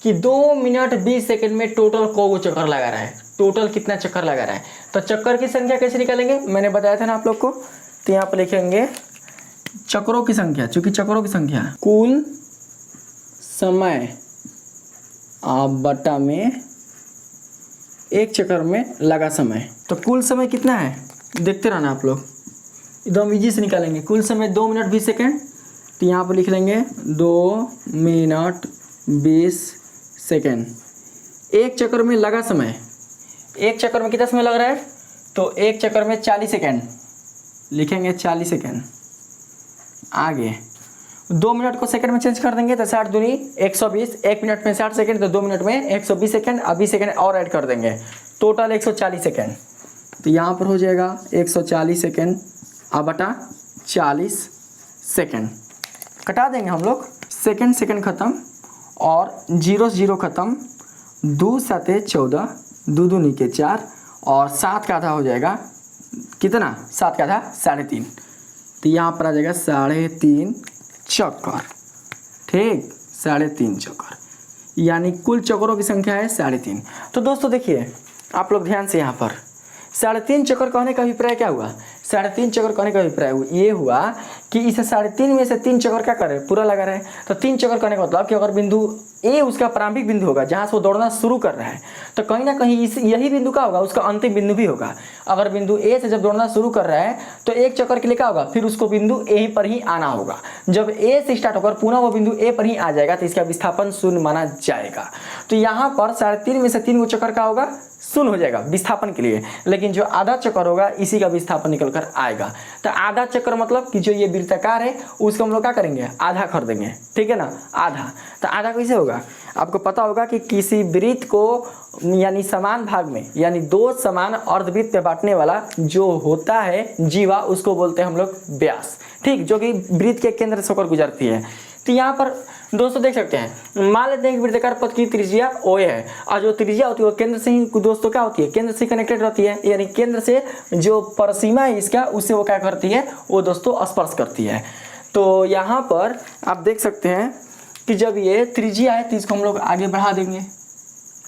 कि 2 मिनट 20 सेकंड में टोटल को चक्कर लगा रहा है, टोटल कितना चक्कर लगा रहा है। तो चक्कर की संख्या कैसे निकालेंगे, मैंने बताया था ना आप लोग को। तो यहाँ पर लिखेंगे चक्रों की संख्या, चूंकि चक्रों की संख्या कुल समय बटा में एक चक्कर में लगा समय। तो कुल समय कितना है, देखते रहना आप लोग, एकदम इजी से निकालेंगे। कुल समय 2 मिनट 20 सेकंड, तो यहाँ पर लिख लेंगे 2 मिनट 20 सेकंड। एक चक्कर में लगा समय, एक चक्कर में कितना समय लग रहा है, तो एक चक्कर में 40 सेकंड लिखेंगे, 40 सेकंड। आगे 2 मिनट को सेकंड में चेंज कर देंगे तो 60 दूनी 120, 1 मिनट में 60 सेकंड, तो 2 मिनट में 120 सेकंड, अब 20 सेकंड और ऐड कर देंगे, टोटल 140 सेकंड। तो यहाँ पर हो जाएगा 140 सेकंड बटा 40 सेकंड। कटा देंगे हम लोग, सेकंड खत्म और 0 से 0 खत्म, 2 7 14, 2 दूनी के 4 और 7 का आधा हो जाएगा कितना, 7 का आधा 3.5। तो यहाँ पर आ जाएगा 3.5 चक्कर, ठीक, 3.5 चक्कर, यानी कुल चक्करों की संख्या है 3.5। तो दोस्तों देखिए आप लोग ध्यान से, यहाँ पर 3.5 चक्कर कहने का अभिप्राय क्या हुआ, 3.5 चक्कर कहने का अभिप्राय ये हुआ कि इस 3.5 में से 3 चक्कर क्या कर रहे हैं, पूरा लगा रहे हैं। तो 3 चक्कर करने का मतलब कि अगर बिंदु ए उसका प्रारंभिक बिंदु होगा जहाँ से वो दौड़ना शुरू कर रहा है, तो कहीं ना कहीं यही बिंदु का होगा, उसका अंतिम बिंदु भी होगा। अगर बिंदु ए से जब दौड़ना शुरू कर रहा है तो एक चक्कर के लिए क्या होगा, फिर उसको बिंदु ए पर ही आना होगा। जब ए से स्टार्ट होकर पुनः वो बिंदु ए पर ही आ जाएगा तो इसका विस्थापन 0 माना जाएगा। तो यहाँ पर 3.5 में से 3 चक्कर का होगा शून्य हो जाएगा विस्थापन के लिए, लेकिन जो आधा चक्कर होगा इसी का विस्थापन निकल कर आएगा। तो आधा चक्कर मतलब कि जो ये वृत्ताकार है उसको हम लोग क्या करेंगे, आधा कर देंगे, ठीक है ना, आधा। तो आधा कैसे होगा, आपको पता होगा कि किसी वृत्त को यानी समान भाग में यानी 2 समान अर्धवृत्त में बांटने वाला जो होता है जीवा, उसको बोलते हैं हम लोग व्यास, ठीक, जो कि वृत्त के केंद्र से होकर गुजरती है। तो यहाँ पर दोस्तों देख सकते हैं, मान लेते हैं कि वृत्ताकार पथ की त्रिज्या OA है और जो त्रिज्या होती है वो केंद्र से ही दोस्तों क्या होती है, केंद्र से कनेक्टेड रहती है, यानी केंद्र से जो परिसीमा है इसका उससे वो क्या करती है, वो दोस्तों स्पर्श करती है। तो यहाँ पर आप देख सकते हैं कि जब ये त्रिज्या है तो इसको हम लोग आगे बढ़ा देंगे,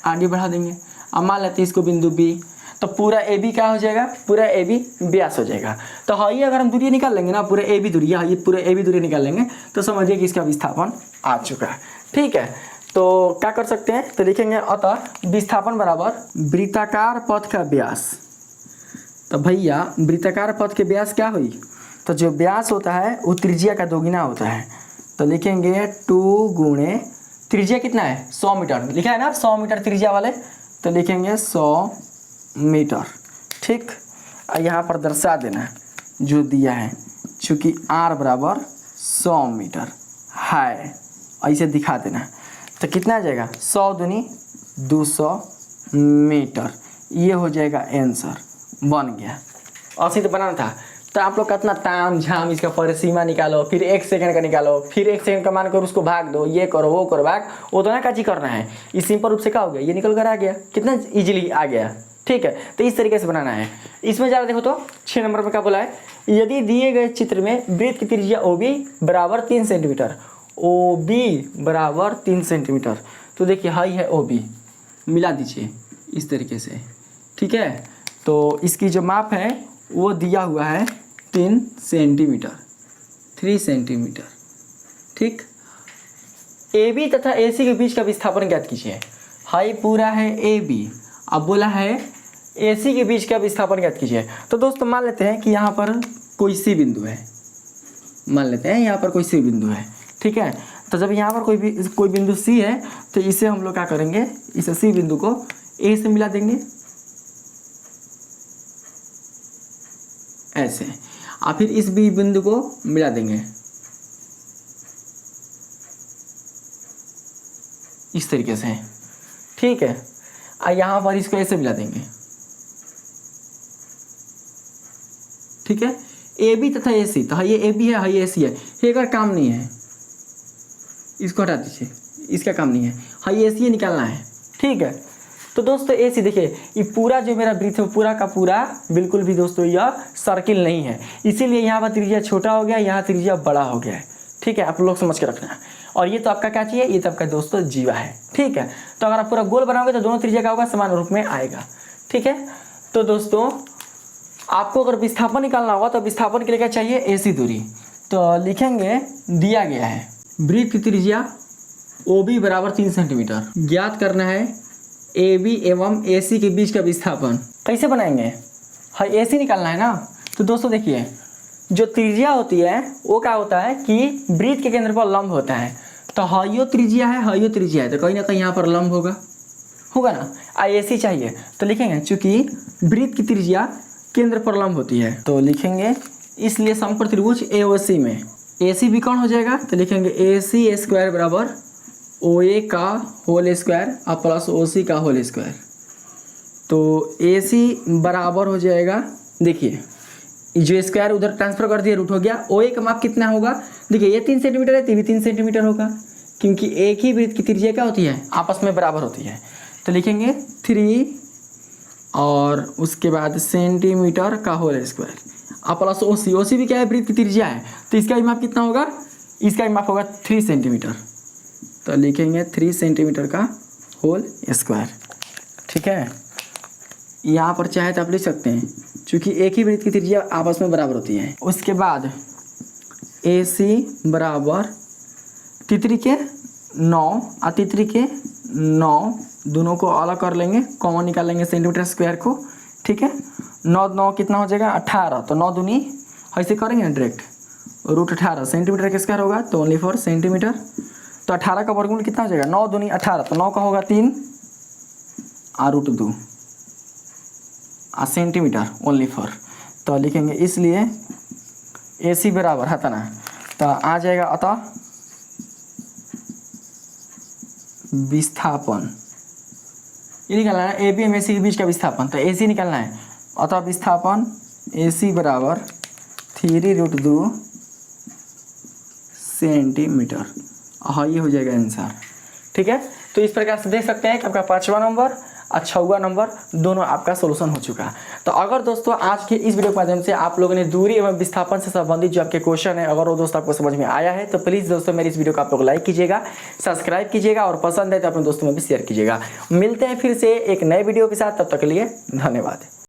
आगे बढ़ा देंगे। अब मान लेते हैं इसको बिंदु B, तो पूरा AB क्या हो जाएगा, पूरा AB व्यास हो जाएगा। तो हाँ, ये अगर हम दूरी निकाल लेंगे ना, पूरे AB दूरी, ये पूरे AB दूरी निकाल लेंगे तो समझिए कि इसका विस्थापन आ चुका है, ठीक है। तो क्या कर सकते हैं, तो लिखेंगे अतः विस्थापन बराबर वृत्ताकार पथ का व्यास। तो भैया वृत्ताकार पथ के व्यास क्या हुई, तो जो व्यास होता है वो त्रिज्या का दोगुना होता है। तो लिखेंगे 2 गुणे त्रिज्या कितना है, 100 मीटर लिखा है ना, 100 मीटर त्रिज्या वाले, तो लिखेंगे 100 मीटर, ठीक। यहाँ पर दर्शा देना जो दिया है, चूँकि R बराबर 100 मीटर है, ऐसे दिखा देना। तो कितना आ जाएगा, 100 दूनी 200 मीटर, ये हो जाएगा आंसर, बन गया। ऐसे तो बनाना था। तो आप लोग कितना ताम झाम इसका परिसीमा निकालो, फिर 1 सेकंड का निकालो, फिर 1 सेकंड का मान कर उसको भाग दो, ये करो वो करो, भाग वो तो ना काची करना है। इस सिंपल रूप से क्या हो गया, ये निकल कर आ गया, कितना इजीली आ गया, ठीक है। तो इस तरीके से बनाना है। इसमें ज़्यादा देखो तो 6 नंबर में क्या बोला है, यदि दिए गए चित्र में वृत्त की त्रिज्या OB बराबर 3 सेंटीमीटर, OB बराबर 3 सेंटीमीटर, तो देखिए हाई है OB, मिला दीजिए इस तरीके से, ठीक है। तो इसकी जो माप है वो दिया हुआ है 3 सेंटीमीटर, 3 सेंटीमीटर, ठीक। AB तथा AC के बीच का विस्थापन ज्ञात कीजिए। हाई पूरा है AB, अब बोला है AC के बीच का विस्थापन ज्ञात कीजिए। तो दोस्तों मान लेते हैं कि यहाँ पर कोई C बिंदु है, मान लेते हैं यहाँ पर कोई C बिंदु है, ठीक है। तो जब यहाँ पर कोई बिंदु C है तो इसे हम लोग क्या करेंगे, इस C बिंदु को A से मिला देंगे ऐसे, और फिर इस B बिंदु को मिला देंगे इस तरीके से, ठीक है। और यहाँ पर इसको ऐसे मिला देंगे, ठीक है। AB तथा AC, तो ये AB है, ये AC है, ये का काम नहीं है, इसको हटा दीजिए, इसका काम नहीं है, ये AC निकालना है, ठीक है। तो दोस्तों AC देखिए, ये पूरा जो मेरा वृत्त है पूरा का पूरा बिल्कुल भी दोस्तों यह सर्किल नहीं है, इसीलिए यहाँ पर त्रिज्या छोटा हो गया, यहाँ त्रिज्या बड़ा हो गया है, ठीक है। आप लोग समझ के रखना है। और ये तो आपका क्या चाहिए, ये तो आपका दोस्तों जीवा है, ठीक है। तो अगर आप पूरा गोल बनाओगे तो दोनों त्रिज्या का होगा, समान रूप में आएगा, ठीक है। तो दोस्तों आपको अगर विस्थापन निकालना होगा तो विस्थापन के लिए क्या चाहिए, AC दूरी। तो लिखेंगे दिया गया है वृत्त की त्रिज्या OB बराबर 3 सेंटीमीटर, ज्ञात करना है AB एवं AC के बीच का विस्थापन। कैसे बनाएंगे, AC निकालना है ना। तो दोस्तों देखिए, जो त्रिज्या होती है वो क्या होता है कि वृत्त के केंद्र पर लंब होता है। तो हाइयो त्रिज्या है, हाइयो त्रिज्या है, तो कहीं ना कहीं यहाँ पर लंब होगा ना। AC चाहिए तो लिखेंगे चूंकि वृत्त की त्रिज्या केंद्र पर लंब होती है, तो लिखेंगे इसलिए समकोण त्रिभुज AOC में AC भी कौन हो जाएगा, तो लिखेंगे AC स्क्वायर बराबर OA का होल स्क्वायर और प्लस OC का होल स्क्वायर। तो AC बराबर हो जाएगा, देखिए जो स्क्वायर उधर ट्रांसफर कर दिया, रूट हो गया। OA का माप कितना होगा, देखिए ये 3 सेंटीमीटर है, तो भी 3 सेंटीमीटर होगा, क्योंकि एक ही वृत्त की त्रिज्या क्या होती है, आपस में बराबर होती है। तो लिखेंगे 3 और उसके बाद सेंटीमीटर का होल स्क्वायर और प्लस OC भी क्या है, वृत्त की त्रिज्या है, तो इसका भी माप कितना होगा, इसका भी माप होगा 3 सेंटीमीटर। तो लिखेंगे 3 सेंटीमीटर का होल स्क्वायर, ठीक है। यहाँ पर चाहे तो आप लिख सकते हैं, चूँकि एक ही वृत्त की त्रिज्या आपस में बराबर होती है। उसके बाद AC बराबर तितरी के 9 और तितरी के 9, दोनों को अलग कर लेंगे, कॉमन निकाल लेंगे सेंटीमीटर स्क्वायर को, ठीक है। 9 कितना हो जाएगा 18, तो 9 दूनी ऐसे करेंगे ना डायरेक्ट, रूट 18 सेंटीमीटर का स्क्वायर होगा, तो ओनली फॉर सेंटीमीटर। तो 18 का वर्गमूल कितना हो जाएगा, 9 दूनी 18, तो 9 का होगा 3 और रूट 2, सेंटीमीटर ओनली फॉर, तो लिखेंगे इसलिए AC बराबर है ना, तो आ जाएगा अतः विस्थापन, ये निकालना है AB में AC के बीच का विस्थापन, तो AC निकालना है, अतः विस्थापन AC बराबर 3√2 सेंटीमीटर। हाँ, ये हो जाएगा आंसर। ठीक है, तो इस प्रकार से देख सकते हैं कि आपका 5वां नंबर और 6वां नंबर दोनों आपका सोल्यूशन हो चुका है। तो अगर दोस्तों आज के इस वीडियो के माध्यम से आप लोगों ने दूरी एवं विस्थापन से संबंधित जो आपके क्वेश्चन है, अगर वो दोस्तों आपको समझ में आया है तो प्लीज़ दोस्तों मेरी इस वीडियो को आप लोग लाइक कीजिएगा, सब्सक्राइब कीजिएगा और पसंद है तो अपने दोस्तों में भी शेयर कीजिएगा। मिलते हैं फिर से एक नए वीडियो के साथ, तब तक के लिए धन्यवाद।